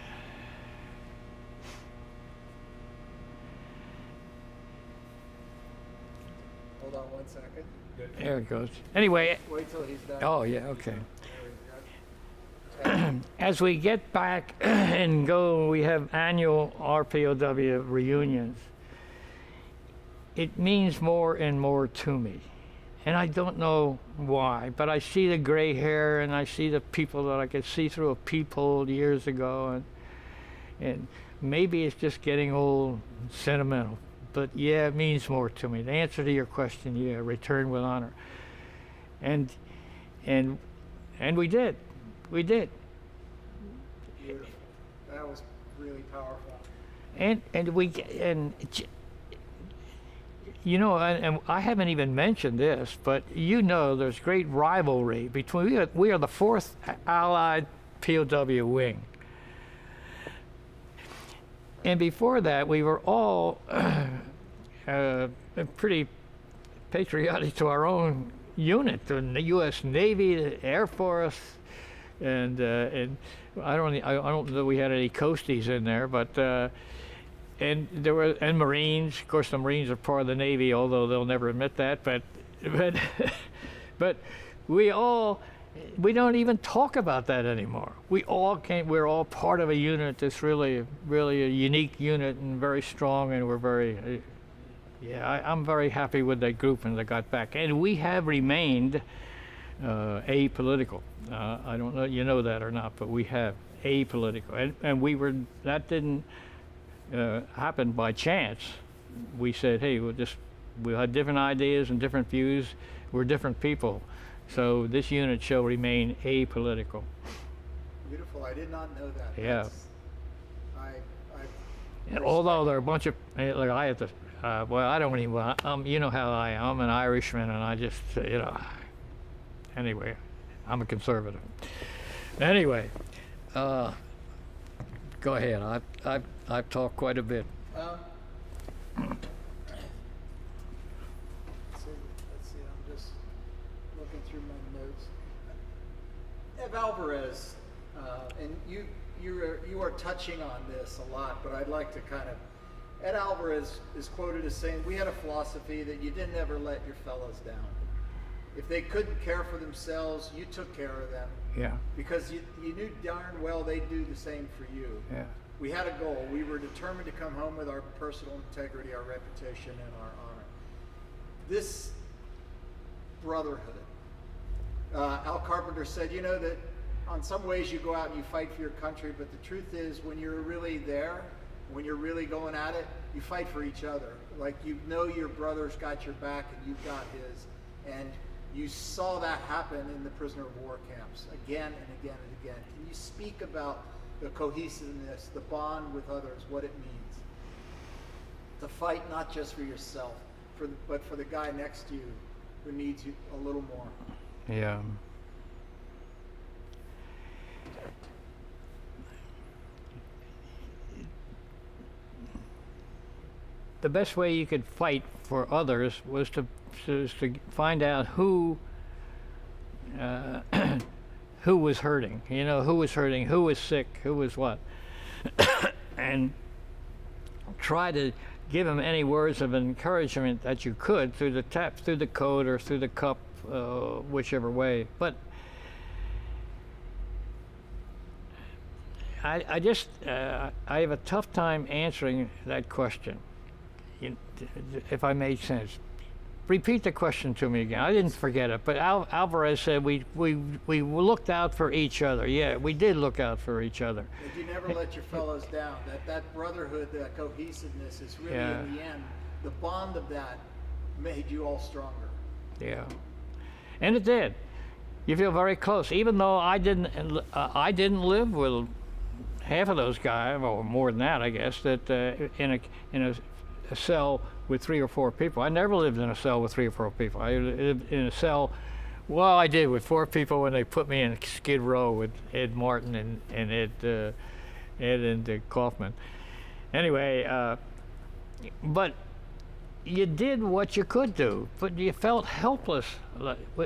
Hold on 1 second. Good. There it goes. Anyway, Wait till he's done. oh yeah, okay. There we go. As we get back and go, we have annual RPOW reunions. It means more and more to me. And I don't know why, but I see the gray hair and I see the people that I could see through a peephole years ago, and maybe it's just getting old, sentimental. But yeah, it means more to me. The answer to your question, yeah, return with honor. And we did. We did. Beautiful. That was really powerful. And you know, and I haven't even mentioned this, but you know, there's great rivalry between, we are the 4th Allied POW wing. And before that, we were all pretty patriotic to our own unit, the U.S. Navy, the Air Force, and I don't know that we had any coasties in there, but and there were Marines. Of course, the Marines are part of the Navy, although they'll never admit that. But we don't even talk about that anymore. We're all part of a unit that's really a unique unit and very strong, and we're very. I'm very happy with that group and that got back, and we have remained apolitical. I don't know you know that or not, but we have apolitical, and that didn't happen by chance. We said, hey, we had different ideas and different views. We're different people, so this unit shall remain apolitical. Beautiful. I did not know that. Yeah. I Although there are a bunch of, like I have to, well, I don't even, you know how I am. I'm an Irishman, and I just, anyway, I'm a conservative. Anyway, go ahead. I've talked quite a bit. Let's see, I'm just looking through my notes. Ev Alvarez, and you are touching on this a lot, but I'd like to kind of, Ed Alvarez is quoted as saying, we had a philosophy that you didn't ever let your fellows down. If they couldn't care for themselves, you took care of them. Yeah. Because you knew darn well they'd do the same for you. Yeah. We had a goal. We were determined to come home with our personal integrity, our reputation, and our honor. This brotherhood. Al Carpenter said, you know, that on some ways you go out and you fight for your country, but the truth is when you're really there, when you're really going at it, you fight for each other. Like, you know your brother's got your back and you've got his. And you saw that happen in the prisoner of war camps again and again and again. Can you speak about the cohesiveness, the bond with others, what it means to fight not just for yourself, but for the guy next to you who needs you a little more? Yeah. the best way you could fight for others was to find out who who was hurting, who was hurting, who was sick, who was what, and try to give them any words of encouragement that you could through the tap, through the coat or through the cup, whichever way. But I just I have a tough time answering that question. If I made sense, repeat the question to me again. I didn't forget it, but Alvarez said we looked out for each other. Yeah, we did look out for each other. But you never let your fellows down. That brotherhood, that cohesiveness is really, in the end, the bond of that made you all stronger. Yeah, and it did. You feel very close, even though I didn't live with half of those guys, or more than that, I guess. That in a cell with 3 or 4 people. I never lived in a cell with 3 or 4 people. I lived in a cell, well, I did with 4 people when they put me in Skid Row with Ed Martin and Ed and Kaufman. Anyway, but you did what you could do, but you felt helpless.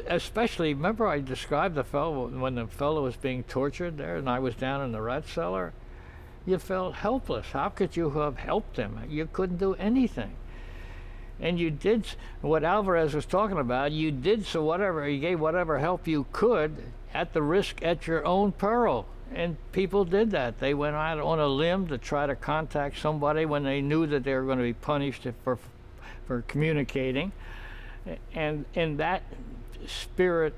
Especially, remember I described the fellow when the fellow was being tortured there, and I was down in the rat cellar. You felt helpless. How could you have helped him? You couldn't do anything. And you did what Alvarez was talking about. You did you gave whatever help you could at the risk, at your own peril. And people did that. They went out on a limb to try to contact somebody when they knew that they were going to be punished for communicating. And that spirit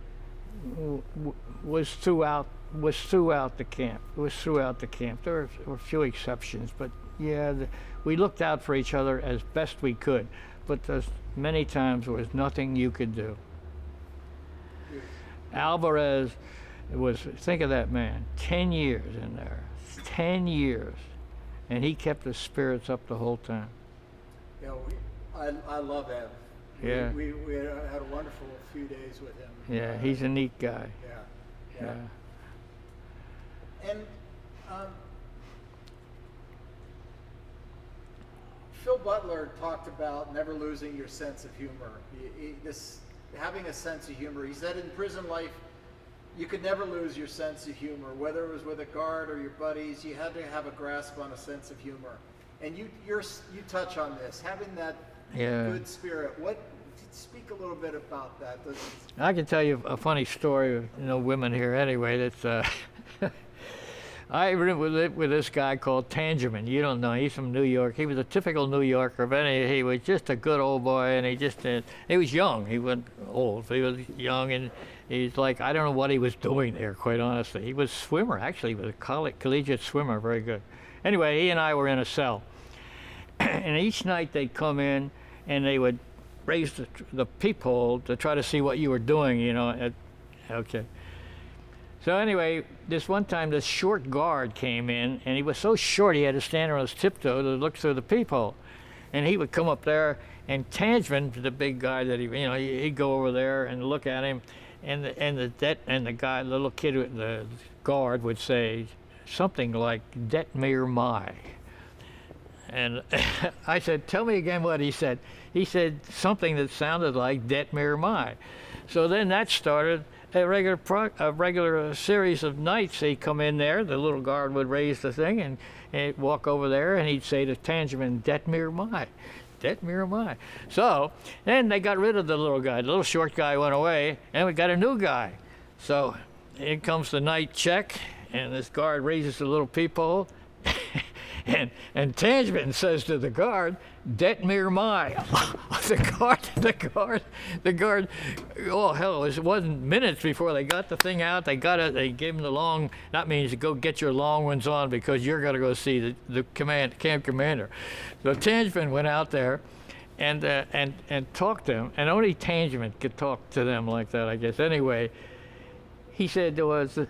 was throughout the camp. It was throughout the camp. There were a few exceptions, but yeah, we looked out for each other as best we could. But there's many times there was nothing you could do. Alvarez think of that man, 10 years in there, 10 years, and he kept his spirits up the whole time. I love Ev. Yeah. We had a wonderful few days with him. Yeah, he's a neat guy. Yeah. And Phil Butler talked about never losing your sense of humor. Having a sense of humor. He said in prison life, you could never lose your sense of humor, whether it was with a guard or your buddies. You had to have a grasp on a sense of humor. And you touch on this, having that good spirit. Speak a little bit about that. I can tell you a funny story. No women here anyway. That's I lived with this guy called Tangerman. You don't know. He's from New York. He was a typical New Yorker. He was just a good old boy, and he was young. He wasn't old. He was young, and he's like, I don't know what he was doing there, quite honestly. He was a swimmer, actually. He was a collegiate swimmer, very good. Anyway, he and I were in a cell. And each night they'd come in, and they would raise the peephole to try to see what you were doing, Okay. So anyway, this one time, this short guard came in, and he was so short he had to stand on his tiptoe to look through the peephole. And he would come up there, and Tangeman, the big guy that he'd go over there and look at him, and the guy, the little kid, the guard would say something like "Det mir mai." And I said, tell me again what he said. He said something that sounded like "Det mir mai." So then that started a regular series of nights. He'd come in there, the little guard would raise the thing, and he'd walk over there, and he'd say to Tangerman, "Det mir mai, det mir mai." So then they got rid of the little guy. The little short guy went away, and we got a new guy. So in comes the night check, and this guard raises the little peephole, and Tangerman says to the guard, "Det mir mai." The guard, oh hell, it wasn't minutes before they got the thing out. They gave him the long, that means go get your long ones on because you're going to go see the camp commander. So Tangerman went out there and talked to him, and only Tangerman could talk to them like that, I guess. Anyway, he said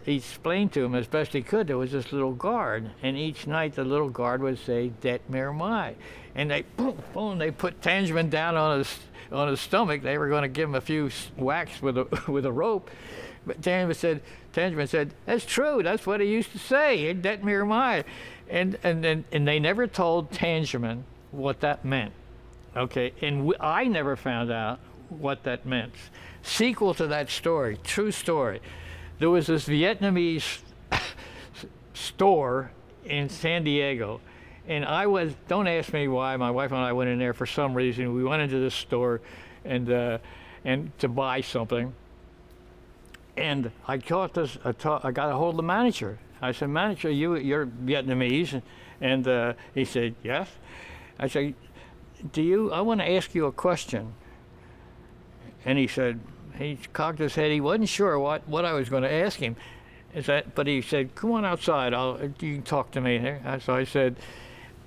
he explained to him as best he could, there was this little guard, and each night the little guard would say, "Det mir mai." And they put Tangerman down on his stomach. They were going to give him a few whacks with a rope. But Tangerman said, "That's true. That's what he used to say. Det mir mai." And they never told Tangerman what that meant. Okay, and I never found out what that meant. Sequel to that story, true story. There was this Vietnamese store in San Diego, and don't ask me why, my wife and I went in there for some reason. We went into this store and to buy something. And I got a hold of the manager. I said, "Manager, you're Vietnamese?" And he said, "Yes." I said, I want to ask you a question. And he cocked his head. He wasn't sure what I was going to ask him. But he said, "Come on outside. You can talk to me." So I said,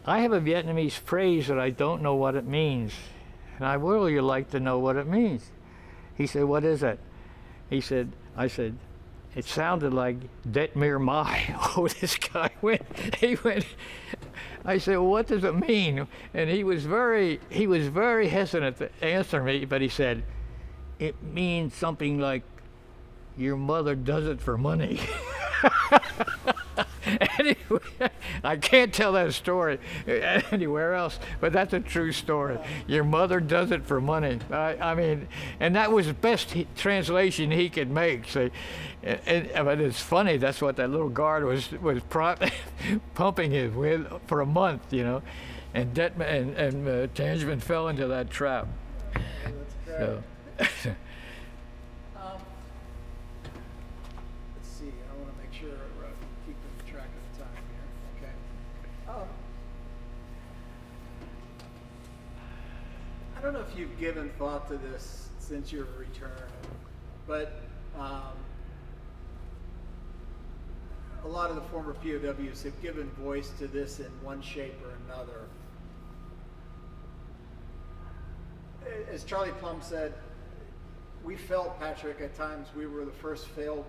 "I have a Vietnamese phrase that I don't know what it means, and I would really like to know what it means." He said, "What is it?" I said, "It sounded like Det Mir Mai." Oh, this guy went. I said, "Well, what does it mean?" And he was very hesitant to answer me, but he said, "It means something like, your mother does it for money." Anyway, I can't tell that story anywhere else, but that's a true story. Your mother does it for money. I mean, and that was the best translation he could make. So, but it's funny. That's what that little guard was pumping him with for a month, you know, and Tangeman fell into that trap. That's great. So. Let's see. I want to make sure we're keeping track of the time here. Okay. I don't know if you've given thought to this since your return, but a lot of the former POWs have given voice to this in one shape or another. As Charlie Plum said, we felt, Patrick, at times we were the first failed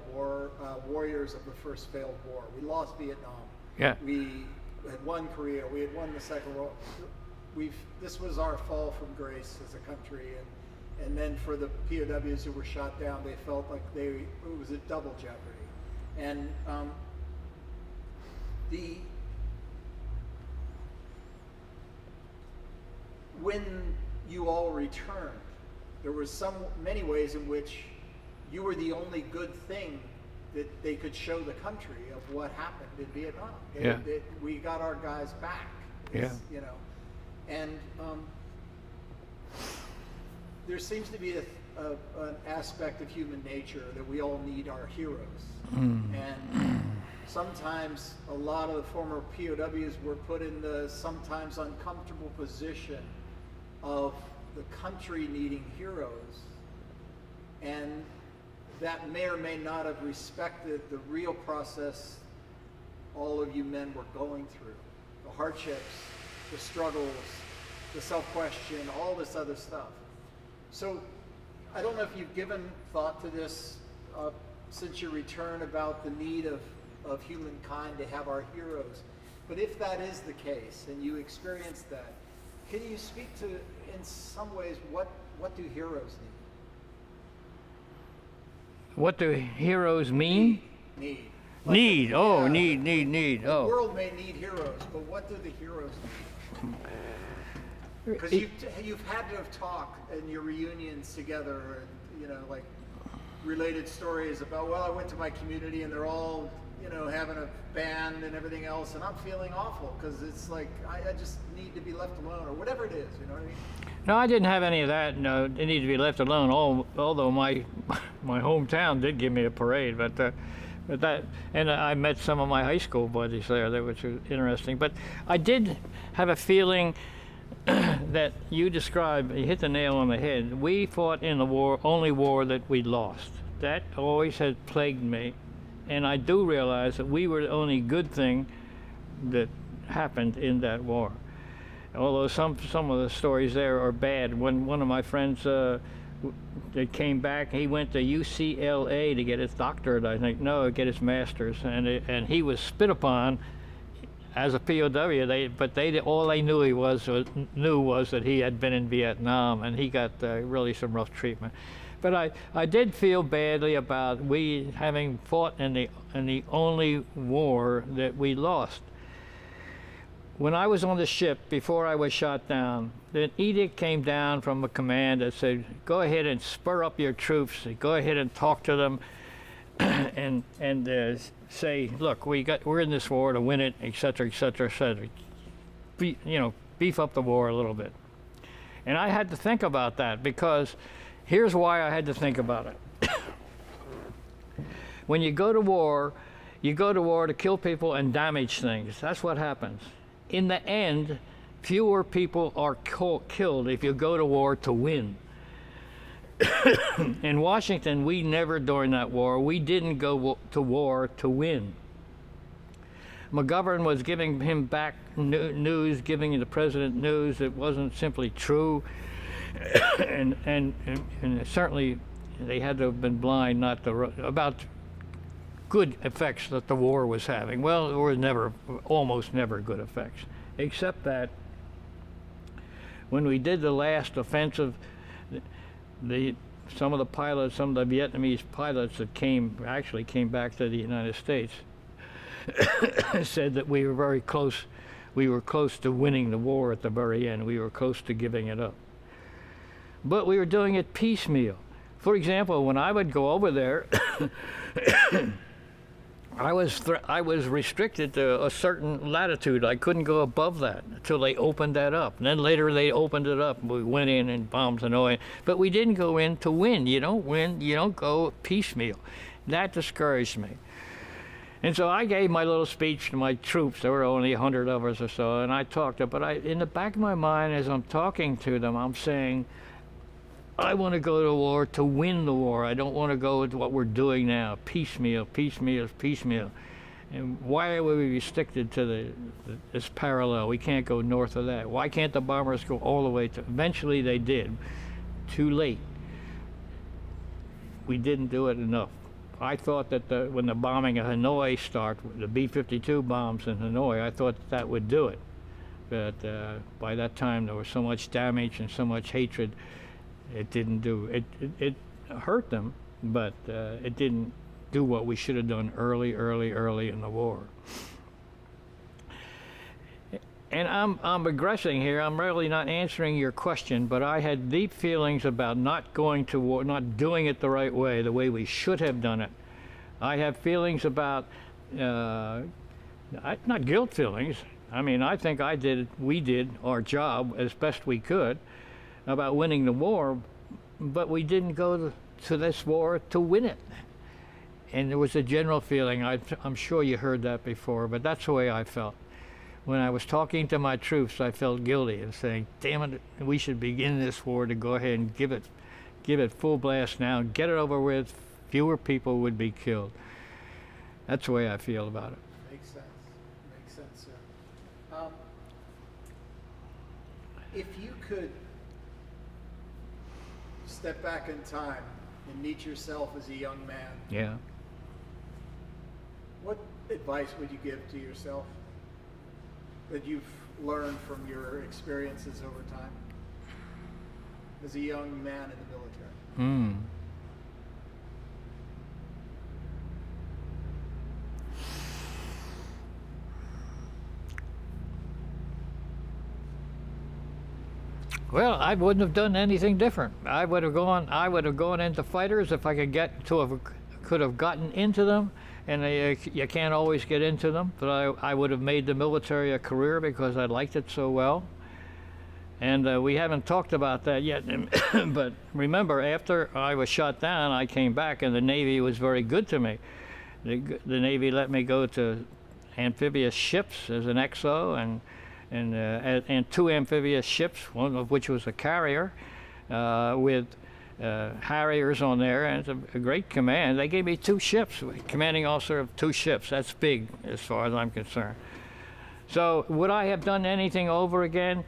warriors of the first failed war. We lost Vietnam. Yeah. We had won Korea. We had won the Second World. This was our fall from grace as a country, and then for the POWs who were shot down, they felt like it was a double jeopardy. And when you all returned, there was many ways in which you were the only good thing that they could show the country of what happened in Vietnam. We got our guys back. You know, and there seems to be an aspect of human nature that we all need our heroes. And sometimes a lot of the former POWs were put in the sometimes uncomfortable position of the country needing heroes, and that may or may not have respected the real process all of you men were going through, the hardships, the struggles, the self-question, all this other stuff. So I don't know if you've given thought to this since your return about the need of humankind to have our heroes, but if that is the case and you experienced that, can you speak to, in some ways, what do heroes need? What do heroes mean? Need. Need. Oh, yeah. Need. The Oh. world may need heroes, but what do the heroes need? Because you've had to have talked in your reunions together, and you know, like related stories about, well, I went to my community and they're all, you know, having a band and everything else, and I'm feeling awful because it's like I just need to be left alone, or whatever it is. You know what I mean? No, I didn't have any of that. No, it needed to be left alone. Although my hometown did give me a parade, but that, and I met some of my high school buddies there, which was interesting. But I did have a feeling that you described. You hit the nail on the head. We fought in the only war that we lost. That always has plagued me, and I do realize that we were the only good thing that happened in that war. Although some of the stories there are bad. When one of my friends that came back, he went to UCLA to get his doctorate, I think. No, get his master's, and he was spit upon as a POW. But all they knew was that he had been in Vietnam, and he got really some rough treatment. But I did feel badly about we having fought in the only war that we lost. when I was on the ship, before I was shot down, an edict came down from a command that said, go ahead and spur up your troops, go ahead and talk to them, and say, look, we're in this war to win it, et cetera, et cetera, et cetera. Beef up the war a little bit. And I had to think about that, because here's why I had to think about it. When you go to war to kill people and damage things. That's what happens. In the end, fewer people are killed if you go to war to win. In Washington, we never, during that war, we didn't go to war to win. McGovern was giving him back news, giving the president news that wasn't simply true, and certainly they had to have been blind not to about good effects that the war was having. Well, there were almost never good effects, except that when we did the last offensive, some of the Vietnamese pilots that actually came back to the United States said that we were very close. We were close to winning the war at the very end. We were close to giving it up. But we were doing it piecemeal. For example, when I would go over there, I was restricted to a certain latitude. I couldn't go above that until they opened that up. And then later they opened it up. We went in and bombed Hanoi. But we didn't go in to win. You don't win. You don't go piecemeal. That discouraged me. And so I gave my little speech to my troops. There were only 100 of us or so. And I talked. But in the back of my mind, as I'm talking to them, I'm saying, I want to go to war to win the war. I don't want to go to what we're doing now, piecemeal, piecemeal, piecemeal. And why are we restricted to this parallel? We can't go north of that. Why can't the bombers go all the way to? Eventually they did. Too late. We didn't do it enough. I thought that when the bombing of Hanoi started, the B-52 bombs in Hanoi, I thought that would do it. But by that time there was so much damage and so much hatred. It didn't do it. It hurt them, but it didn't do what we should have done early in the war. And I'm regressing here. I'm really not answering your question, but I had deep feelings about not going to war, not doing it the right way, the way we should have done it. I have feelings about not guilt feelings. I mean, I think we did our job as best we could about winning the war, but we didn't go to this war to win it. And there was a general feeling, I'm sure you heard that before, but that's the way I felt. When I was talking to my troops, I felt guilty and saying, damn it, we should begin this war to go ahead and give it full blast now, get it over with, fewer people would be killed. That's the way I feel about it. Makes sense, sir. If you could step back in time and meet yourself as a young man, yeah, what advice would you give to yourself that you've learned from your experiences over time as a young man in the military? Well, I wouldn't have done anything different. I would have gone into fighters if I could have gotten into them, and you can't always get into them, but I would have made the military a career because I liked it so well. And we haven't talked about that yet, but remember, after I was shot down, I came back, and the Navy was very good to me. The Navy let me go to amphibious ships as an XO, and two amphibious ships, one of which was a carrier with Harriers on there, and it's a great command. They gave me 2 ships, commanding officer of 2 ships. That's big as far as I'm concerned. So would I have done anything over again?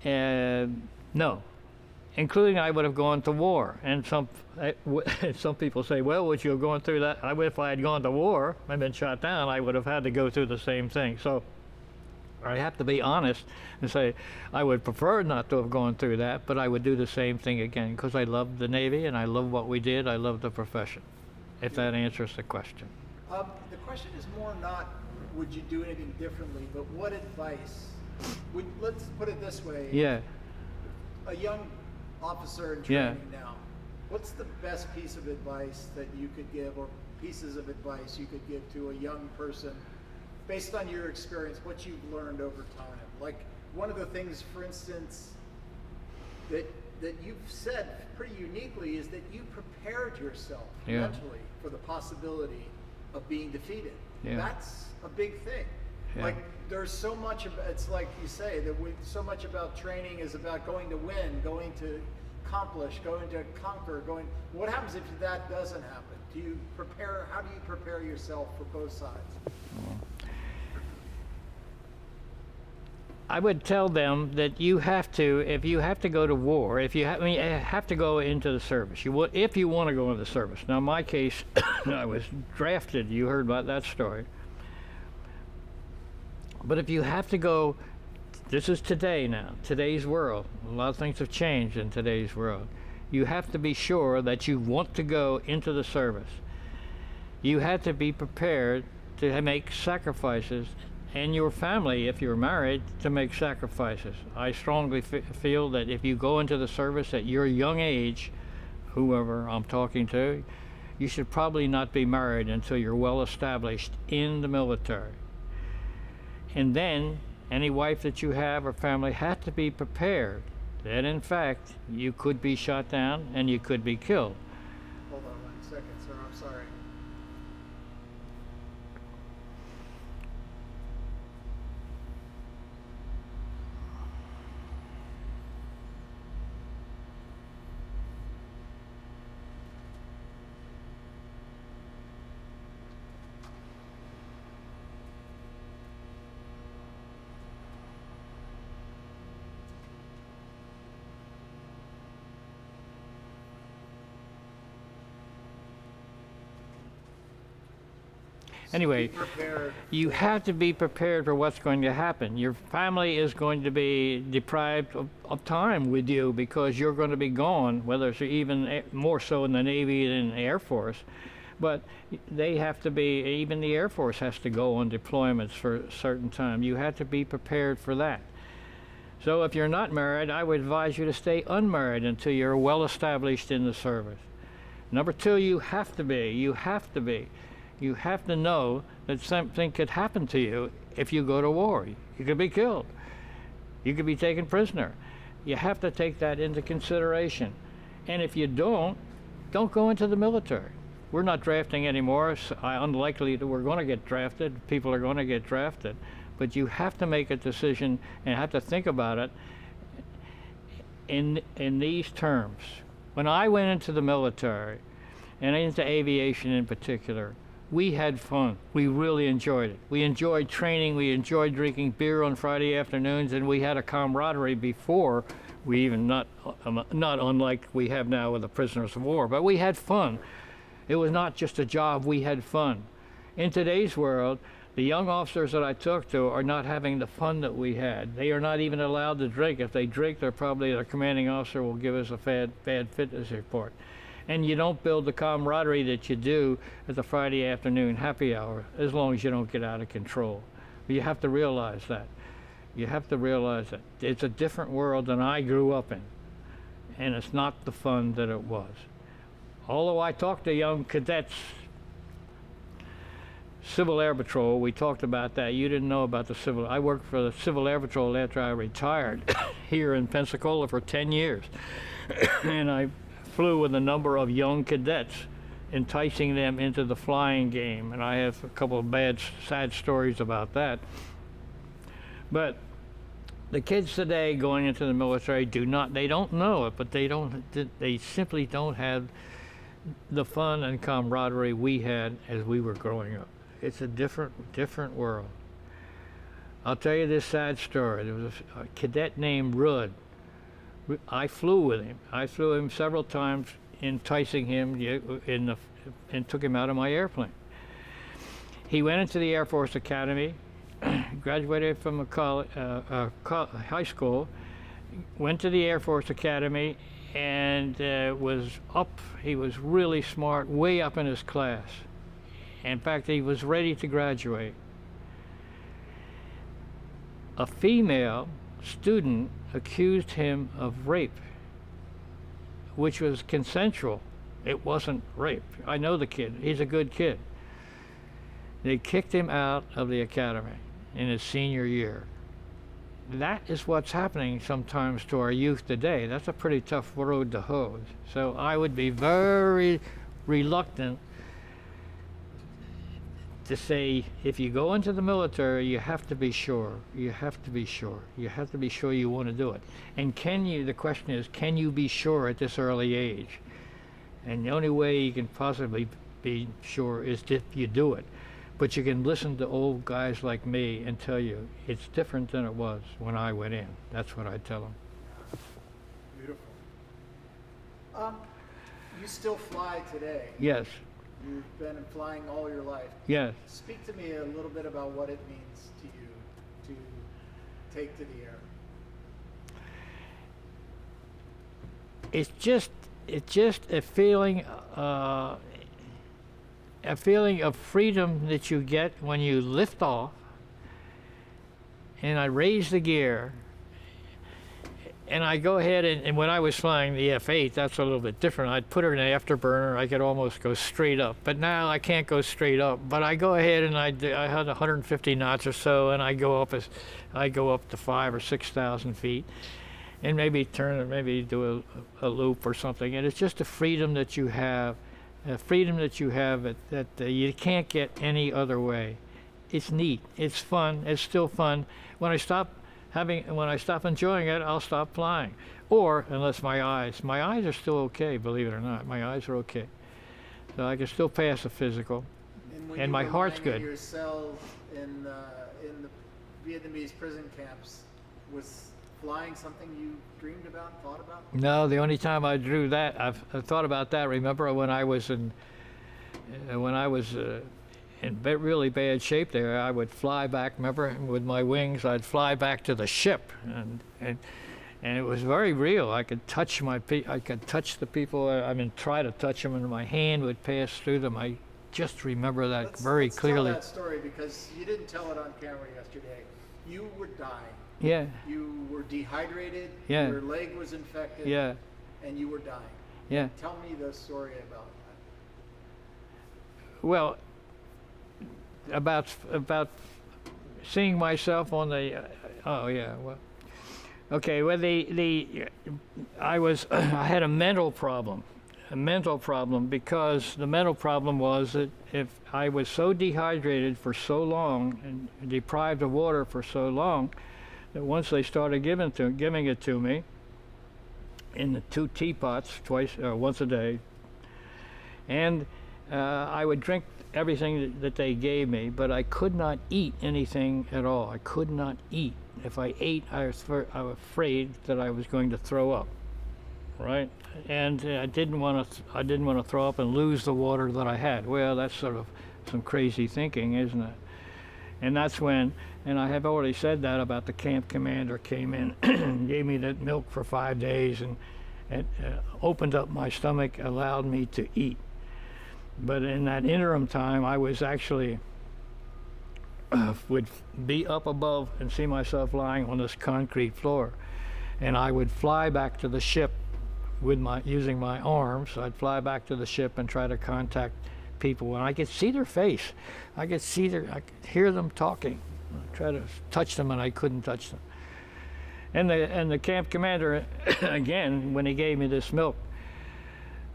No. Including I would have gone to war. And some people say, well, would you have gone through that? If I had gone to war and been shot down, I would have had to go through the same thing. So I have to be honest and say I would prefer not to have gone through that, but I would do the same thing again because I love the Navy and I love what we did. I love the profession, if that answers the question. The question is more not would you do anything differently, but what advice Let's put it this way. Yeah. A young officer in Yeah. training now, what's the best piece of advice that you could give, or pieces of advice you could give to a young person based on your experience, what you've learned over time? Like, one of the things, for instance, that you've said pretty uniquely is that you prepared yourself Yeah. mentally for the possibility of being defeated. Yeah. That's a big thing. Yeah. Like, there's so much of, it's like you say that so much about training is about going to win, going to accomplish, going to conquer, what happens if that doesn't happen? How do you prepare yourself for both sides? I would tell them that you have to, if you have to go to war, if you have to go into the service, if you want to go into the service. Now, in my case, I was drafted. You heard about that story. But if you have to go, this is today now, today's world. A lot of things have changed in today's world. You have to be sure that you want to go into the service. You have to be prepared to make sacrifices, and your family, if you're married, to make sacrifices. I strongly feel that if you go into the service at your young age, whoever I'm talking to, you should probably not be married until you're well established in the military. And then any wife that you have or family has to be prepared that in fact you could be shot down and you could be killed. Hold on 1 second, sir. I'm sorry. Anyway, Be prepared. you have to be prepared for what's going to happen. Your family is going to be deprived of time with you because you're going to be gone, whether it's even more so in the Navy than the Air Force. But they have to be, even the Air Force has to go on deployments for a certain time. You have to be prepared for that. So if you're not married, I would advise you to stay unmarried until you're well established in the service. Number two, you have to be. You have to know that something could happen to you if you go to war. You could be killed. You could be taken prisoner. You have to take that into consideration. And if you don't go into the military. We're not drafting anymore. So unlikely that we're going to get drafted. People are going to get drafted. But you have to make a decision and have to think about it in these terms. When I went into the military, and into aviation in particular, we had fun. We really enjoyed it. We enjoyed training. We enjoyed drinking beer on Friday afternoons, and we had a camaraderie before we even, not unlike we have now with the prisoners of war, but we had fun. It was not just a job, we had fun. In today's world, the young officers that I talk to are not having the fun that we had. They are not even allowed to drink. If they drink, their commanding officer will give us a bad fitness report. And you don't build the camaraderie that you do at the Friday afternoon happy hour, as long as you don't get out of control. But you have to realize that. You have to realize that. It's a different world than I grew up in. And it's not the fun that it was. Although I talked to young cadets, Civil Air Patrol, we talked about that. You didn't know about the Civil. I worked for the Civil Air Patrol after I retired here in Pensacola for 10 years. And I flew with a number of young cadets, enticing them into the flying game, and I have a couple of sad stories about that. But the kids today going into the military they don't know it, but they simply don't have the fun and camaraderie we had as we were growing up. It's a different world. I'll tell you this sad story. There was a cadet named Rudd. I flew with him. I flew him several times, enticing him and took him out of my airplane. He went into the Air Force Academy, graduated from high school, went to the Air Force Academy, and he was really smart, way up in his class. In fact, he was ready to graduate. a female student accused him of rape, which was consensual. It wasn't rape. I know the kid. He's a good kid. They kicked him out of the academy in his senior year. That is what's happening sometimes to our youth today. That's a pretty tough road to hoe. So I would be very reluctant to say, if you go into the military, you have to be sure. You have to be sure. You have to be sure you want to do it. And the question is, can you be sure at this early age? And the only way you can possibly be sure is if you do it. But you can listen to old guys like me and tell you it's different than it was when I went in. That's what I tell them. Beautiful. You still fly today. Yes, You've been flying all your life. yes. Speak to me a little bit about what it means to you to take to the air. It's just a feeling of freedom that you get when you lift off. And I raise the gear, and I go ahead and when I was flying the F8, that's a little bit different. I'd put her in an afterburner. I could almost go straight up, but now I can't go straight up. But I go ahead and I had 150 knots or so, and I go up to 5,000 or 6,000 feet, and maybe do a loop or something. And it's just a freedom that you have. A freedom that you have that you can't get any other way. It's neat. It's fun. It's still fun. When I stop enjoying it, I'll stop flying. Or unless my eyes are still okay. Believe it or not, my eyes are okay. So I can still pass a physical, and my heart's good. Your cells in the Vietnamese prison camps, was flying something you dreamed about, thought about? No, the only time I drew that, I thought about that. Remember when I was in really bad shape there, I would fly back. Remember, with my wings, I'd fly back to the ship, and it was very real. I could touch the people. Try to touch them, and my hand would pass through them. I just remember that very clearly. Let's tell that story, because you didn't tell it on camera yesterday. You were dying. Yeah. You were dehydrated. Yeah. Your leg was infected. Yeah. And you were dying. Yeah. Tell me the story about that. Well, about seeing myself on the. Okay. Well, I had a mental problem. Because the mental problem was that if I was so dehydrated for so long and deprived of water for so long, that once they started giving it to me in the 2 teapots once a day, and I would drink everything that they gave me, but I could not eat anything at all. I could not eat. If I ate, I was afraid that I was going to throw up. Right, and I didn't want to throw up and lose the water that I had. Well, that's sort of some crazy thinking, isn't it? And that's when, and I have already said that about the camp commander came in, and gave me that milk for 5 days, and opened up my stomach, allowed me to eat. But in that interim time, I was actually would be up above and see myself lying on this concrete floor, and I would fly back to the ship using my arms. I'd fly back to the ship and try to contact people, and I could see their face. I could hear them talking. I'd try to touch them, and I couldn't touch them. And the camp commander, again, when he gave me this milk,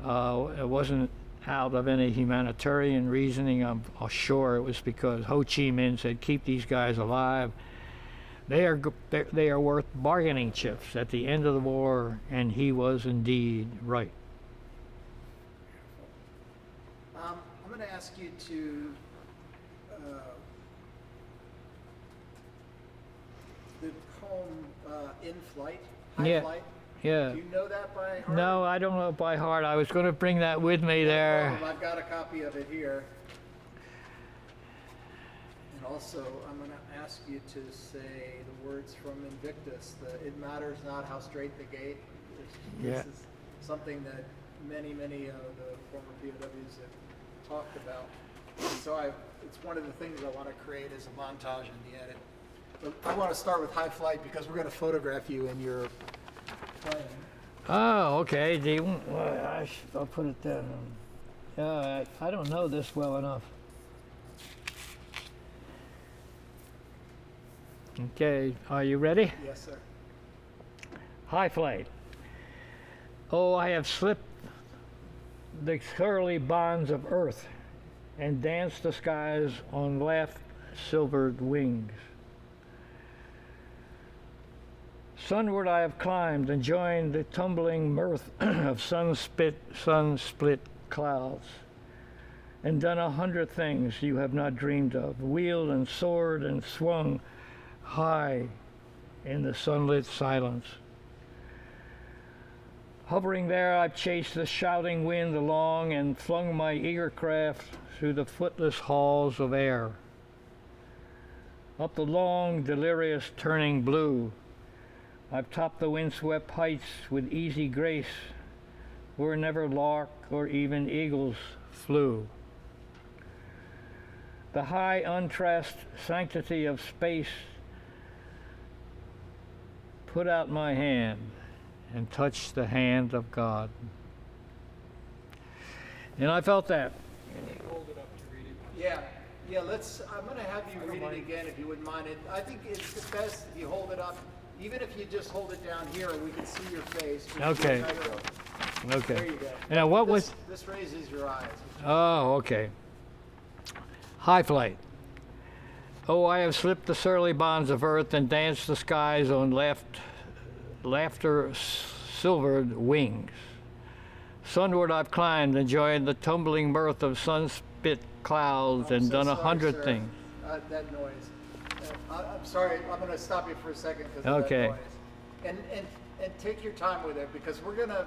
it wasn't out of any humanitarian reasoning. I'm sure it was because Ho Chi Minh said, keep these guys alive. They are worth bargaining chips at the end of the war, and he was indeed right. I'm going to ask you to the poem In Flight, High Flight. Yeah. Do you know that by heart? No, I don't know it by heart. I was going to bring that with me there. I've got a copy of it here. And also, I'm going to ask you to say the words from Invictus, it matters not how straight the gate. This is something that many of the former POWs have talked about. So it's one of the things I want to create as a montage in the edit. I want to start with high flight because we're going to photograph you in your plane. Oh, okay. Do you, well, I'll put it down. I don't know this well enough. Okay, are you ready? Yes, sir. High flight. Oh, I have slipped the curly bonds of earth and danced the skies on laugh silvered wings. Sunward I have climbed and joined the tumbling mirth of sun-split clouds, and done 100 things you have not dreamed of, wheeled and soared and swung high in the sunlit silence. Hovering there, I chased the shouting wind along and flung my eager craft through the footless halls of air. Up the long, delirious turning blue, I've topped the windswept heights with easy grace, where never lark or even eagles flew. The high, untrassed sanctity of space put out my hand and touched the hand of God. And I felt that. Can you hold it up to read it? Yeah, I'm going to have you read it again if you wouldn't mind it. I think it's best if you hold it up. Even if you just hold it down here, we can see your face. Okay. There Okay. you go. Now what was... This raises your eyes. Oh, okay. High flight. Oh, I have slipped the surly bonds of earth and danced the skies on laughter silvered wings. Sunward I've climbed and joined the tumbling mirth of sun-spit clouds and done 100 things. That noise. I'm sorry, I'm going to stop you for a second because of Okay. that noise. And take your time with it because we're going to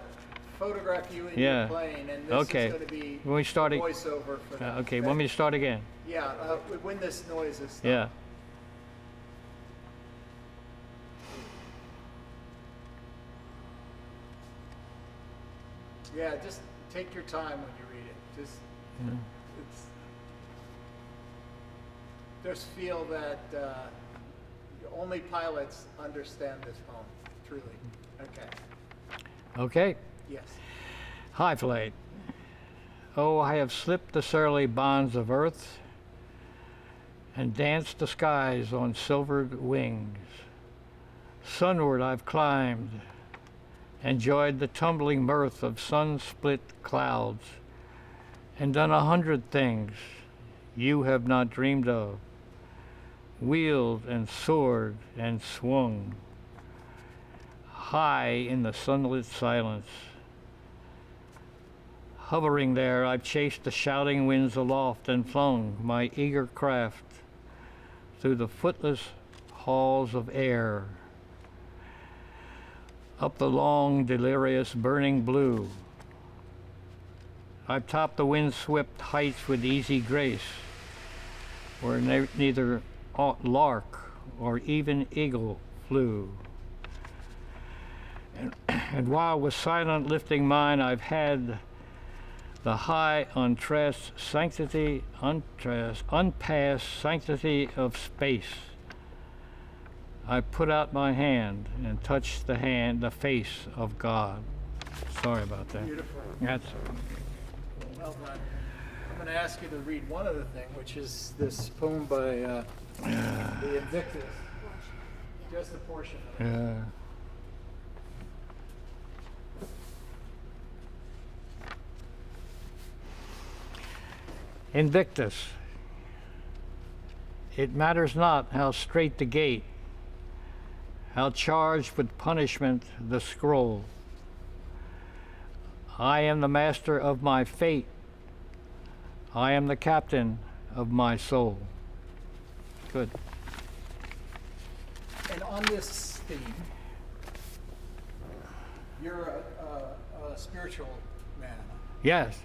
photograph you in Yeah. your plane and this Okay. is going to be When we start a it- voiceover for that. Okay, want me to start again? Yeah, when this noise is stopped. Yeah. Yeah, just take your time when you read it. Just feel that only pilots understand this poem, truly. Okay. Okay. Yes. High flight. Oh, I have slipped the surly bonds of earth and danced the skies on silvered wings. Sunward I've climbed, enjoyed the tumbling mirth of sun-split clouds, and done 100 things you have not dreamed of, wheeled and soared and swung high in the sunlit silence. Hovering there, I've chased the shouting winds aloft and flown my eager craft through the footless halls of air, up the long, delirious, burning blue. I've topped the wind-swept heights with easy grace, where neither lark or even eagle flew. And while with silent lifting mine I've had the high unpassed sanctity of space, I put out my hand and touched the face of God. Sorry about that. Beautiful. That's Well done. I'm going to ask you to read one other thing, which is this poem by the Invictus. Just a portion of it. Invictus. It matters not how straight the gate, how charged with punishment the scroll. I am the master of my fate. I am the captain of my soul. Good. And on this theme, you're a spiritual man. Yes.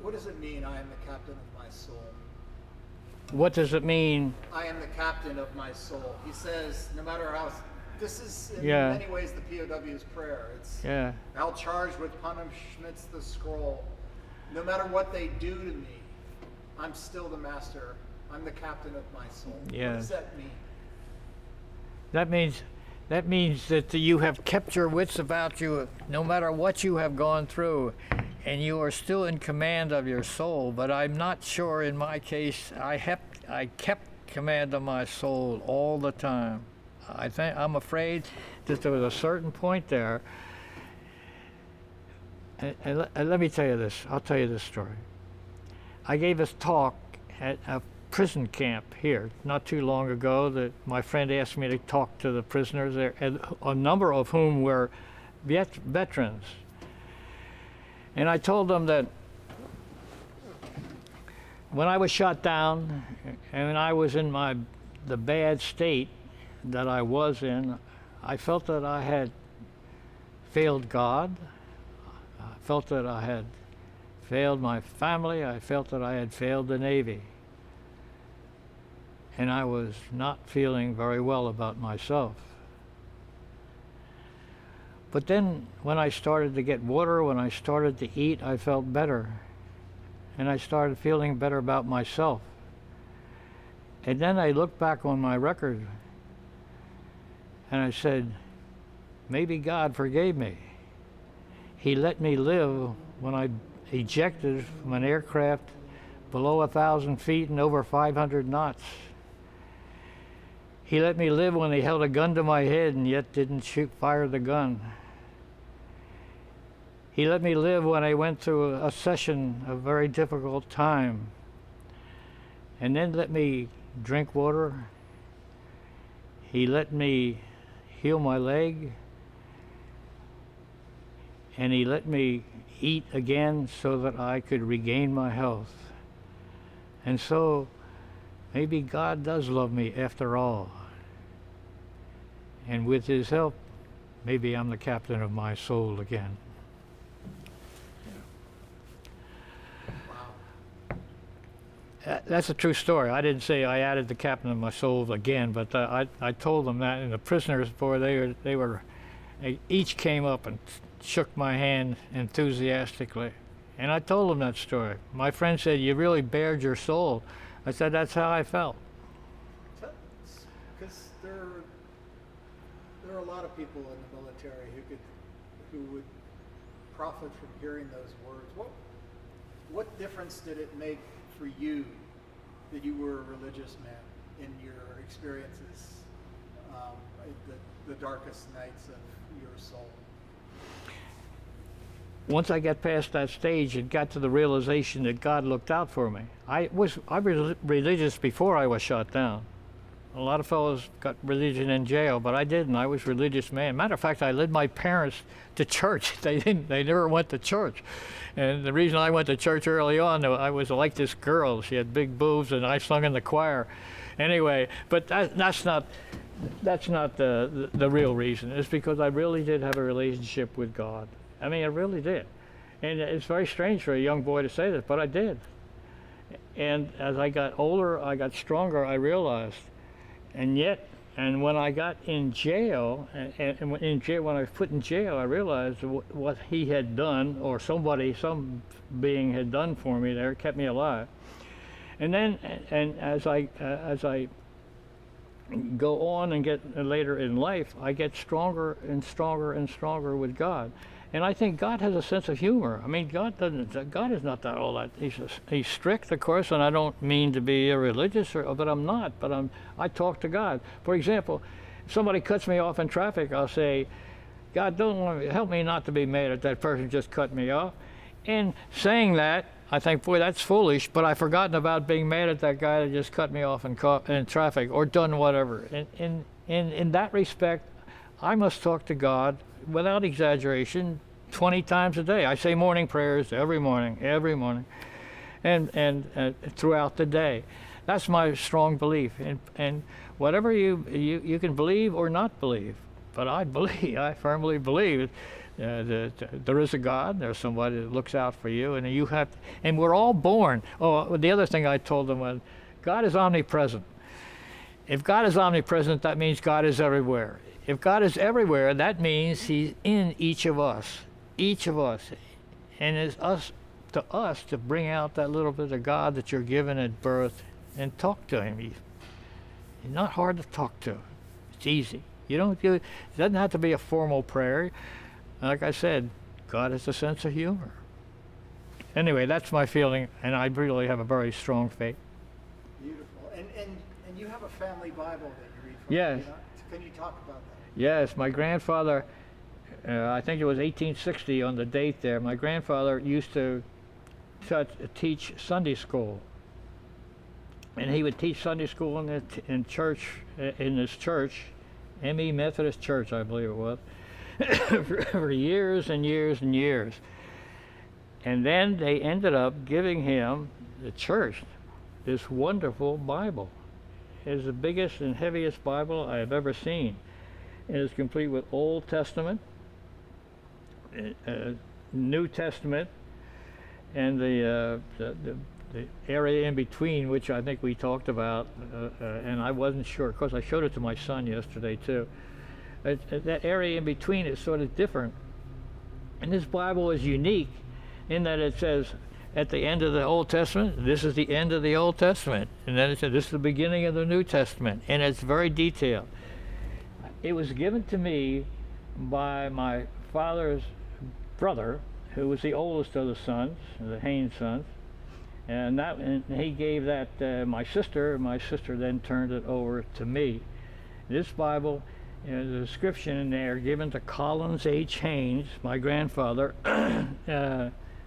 What does it mean, I am the captain of my soul? What does it mean? I am the captain of my soul. He says, no matter how, this is in Yeah. many ways the POW's prayer. It's Yeah. how charged with punishments the scroll. No matter what they do to me, I'm still the master. I'm the captain of my soul. Yes. What does that mean? That means that you have kept your wits about you no matter what you have gone through, and you are still in command of your soul. But I'm not sure in my case I kept command of my soul all the time. I'm afraid that there was a certain point there. And let me tell you this. I'll tell you this story. I gave this talk at a prison camp here not too long ago that my friend asked me to talk to the prisoners there, and a number of whom were veterans. And I told them that when I was shot down and when I was in the bad state that I was in, I felt that I had failed God. I felt that I had failed my family. I felt that I had failed the Navy. And I was not feeling very well about myself. But then when I started to get water, when I started to eat, I felt better. And I started feeling better about myself. And then I looked back on my record and I said, maybe God forgave me. He let me live when I ejected from an aircraft below 1,000 feet and over 500 knots. He let me live when he held a gun to my head and yet didn't fire the gun. He let me live when I went through a session, a very difficult time, and then let me drink water. He let me heal my leg, and he let me eat again so that I could regain my health. And so maybe God does love me after all. And with his help, maybe I'm the captain of my soul again. That's a true story. I didn't say I added the captain of my soul again, but I told them that, and the prisoners, boy, they each came up and shook my hand enthusiastically. And I told them that story. My friend said, you really bared your soul. I said, that's how I felt. Because there are a lot of people in the military who would profit from hearing those words. What difference did it make for you that you were a religious man in your experiences, the darkest nights of your soul? Once I got past that stage and got to the realization that God looked out for me. I was religious before I was shot down. A lot of fellows got religion in jail, but I didn't. I was a religious man. Matter of fact, I led my parents to church. They never went to church. And the reason I went to church early on, I was like this girl. She had big boobs and I sung in the choir. Anyway, but that's not the real reason. It's because I really did have a relationship with God. I mean, I really did. And it's very strange for a young boy to say this, but I did. And as I got older, I got stronger, I realized. And when I got in jail, when I was put in jail, I realized what he had done, or some being had done for me there, kept me alive. And then, as I go on and get later in life, I get stronger and stronger and stronger with God. And I think God has a sense of humor. I mean, God is not that all that. He's strict, of course, and I don't mean to be irreligious, but I'm not. But I talk to God. For example, if somebody cuts me off in traffic, I'll say, God, help me not to be mad at that person who just cut me off. And saying that, I think, boy, that's foolish, but I've forgotten about being mad at that guy that just cut me off in traffic or done whatever. In that respect, I must talk to God, without exaggeration, 20 times a day. I say morning prayers every morning, and throughout the day. That's my strong belief. And whatever you can believe or not believe, but I firmly believe that there is a God. There's somebody that looks out for you, and we're all born. Oh, the other thing I told them was, God is omnipresent. If God is omnipresent, that means God is everywhere. If God is everywhere, that means he's in each of us. And it's us to us to bring out that little bit of God that you're given at birth and talk to him. He's not hard to talk to. It's easy. You don't do it. It doesn't have to be a formal prayer. Like I said, God has a sense of humor. Anyway, that's my feeling, and I really have a very strong faith. Beautiful. And you have a family Bible that you read from. Yes. Can you talk about that? Yes, my grandfather, I think it was 1860 on the date there, my grandfather used to teach Sunday school. And he would teach Sunday school in church, in this church, M.E. Methodist Church, I believe it was, for years and years and years. And then they ended up giving him, the church, this wonderful Bible. It's the biggest and heaviest Bible I have ever seen. It is complete with Old Testament, New Testament, and the area in between, which I think we talked about, and I wasn't sure. Of course, I showed it to my son yesterday too. That area in between is sort of different. And this Bible is unique in that it says at the end of the Old Testament, this is the end of the Old Testament. And then it says, this is the beginning of the New Testament. And it's very detailed. It was given to me by my father's brother, who was the oldest of the sons, the Haines sons. And he gave that my sister. My sister then turned it over to me. This Bible, there's a description in there given to Collins H. Haines, my grandfather,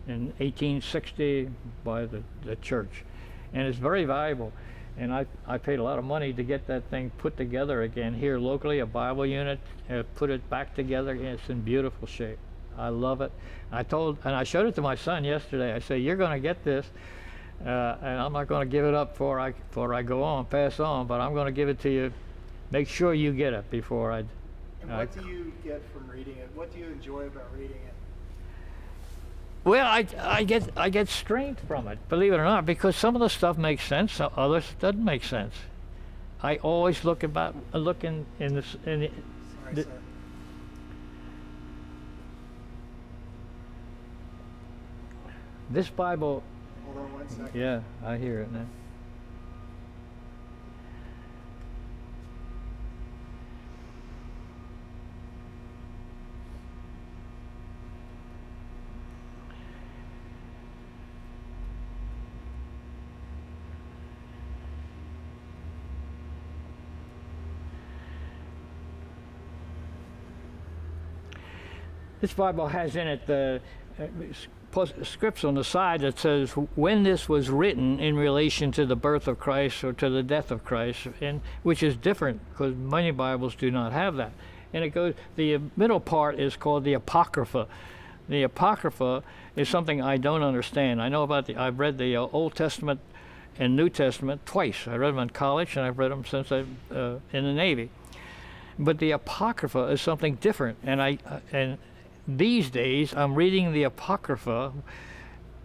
in 1860 by the church. And it's very valuable. And I paid a lot of money to get that thing put together again here locally, a Bible unit, put it back together. It's in beautiful shape. I love it. And I showed it to my son yesterday. I said, you're going to get this. And I'm not going to give it up before I go on, pass on, but I'm going to give it to you. Make sure you get it before I. And what do you get from reading it? What do you enjoy about reading it? Well, I get strength from it, believe it or not, because some of the stuff makes sense, some others doesn't make sense. I always look in this. Sorry, sir. This Bible. Hold on 1 second. Yeah, I hear it now. This Bible has in it the scripts on the side that says when this was written in relation to the birth of Christ or to the death of Christ, and which is different because many Bibles do not have that. And it goes. The middle part is called the Apocrypha. The Apocrypha is something I don't understand. I know about I've read the Old Testament and New Testament twice. I read them in college, and I've read them since I'm in the Navy. But the Apocrypha is something different, and these days, I'm reading the Apocrypha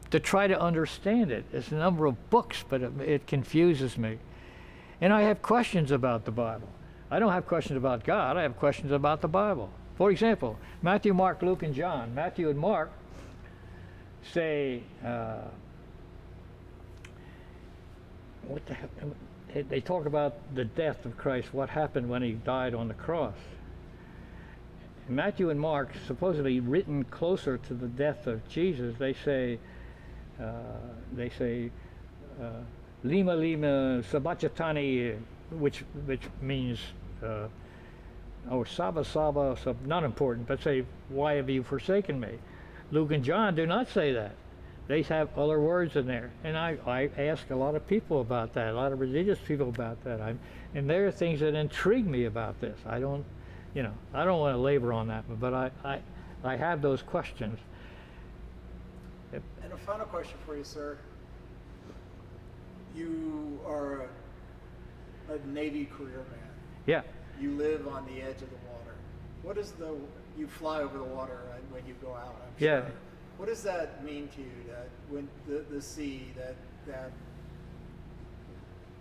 to try to understand it. It's a number of books, but it confuses me. And I have questions about the Bible. I don't have questions about God. I have questions about the Bible. For example, Matthew, Mark, Luke, and John. Matthew and Mark say, what the hell? They talk about the death of Christ, what happened when he died on the cross. Matthew and Mark, supposedly written closer to the death of Jesus, they say, lima lima sabachthani, which means, saba saba, not important, but say, why have you forsaken me? Luke and John do not say that. They have other words in there, and I ask a lot of people about that, a lot of religious people about that, and there are things that intrigue me about this. I don't want to labor on that, but I have those questions. And a final question for you, sir. You are a Navy career man. Yeah. You live on the edge of the water. You fly over the water when you go out, I'm sure. Yeah. What does that mean to you, that when the sea, that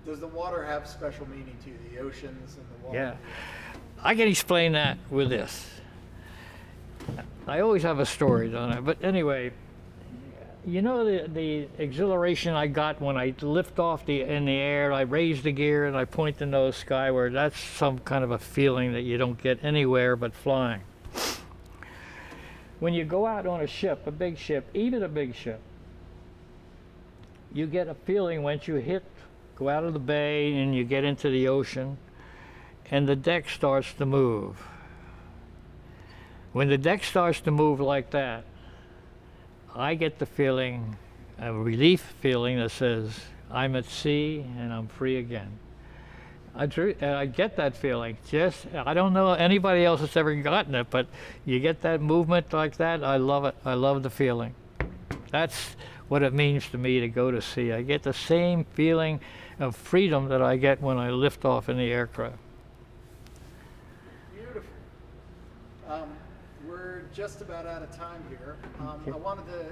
does the water have special meaning to you, the oceans and the water? Yeah. I can explain that with this. I always have a story, don't I? But anyway, You know the exhilaration I got when I lift off in the air, I raise the gear and I point the nose skyward. That's some kind of a feeling that you don't get anywhere but flying. When you go out on a ship, a big ship, even a big ship, you get a feeling once you go out of the bay and you get into the ocean and the deck starts to move. When the deck starts to move like that, I get the feeling, a relief feeling that says, I'm at sea and I'm free again. I get that feeling. I don't know anybody else that's ever gotten it, but you get that movement like that, I love it. I love the feeling. That's what it means to me to go to sea. I get the same feeling of freedom that I get when I lift off in the aircraft. Beautiful. We're just about out of time here. I wanted to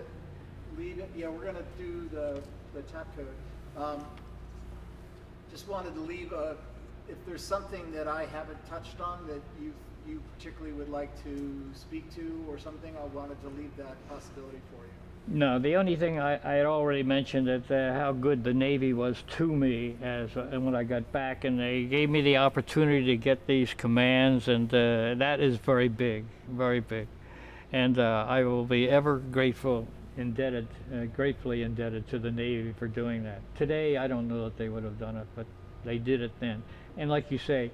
leave it. Yeah, we're going to do the tap code. Just wanted to leave if there's something that I haven't touched on that you particularly would like to speak to or something, I wanted to leave that possibility for you. No, the only thing I had already mentioned is how good the Navy was to me and when I got back, and they gave me the opportunity to get these commands, and that is very big, very big. And I will be ever gratefully indebted to the Navy for doing that. Today, I don't know that they would have done it, but they did it then. And like you say,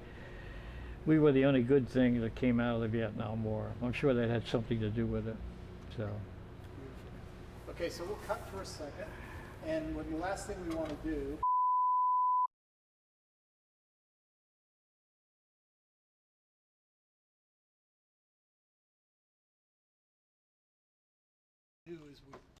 we were the only good thing that came out of the Vietnam War. I'm sure that had something to do with it. So. Okay, so we'll cut for a second, and the last thing we want to do is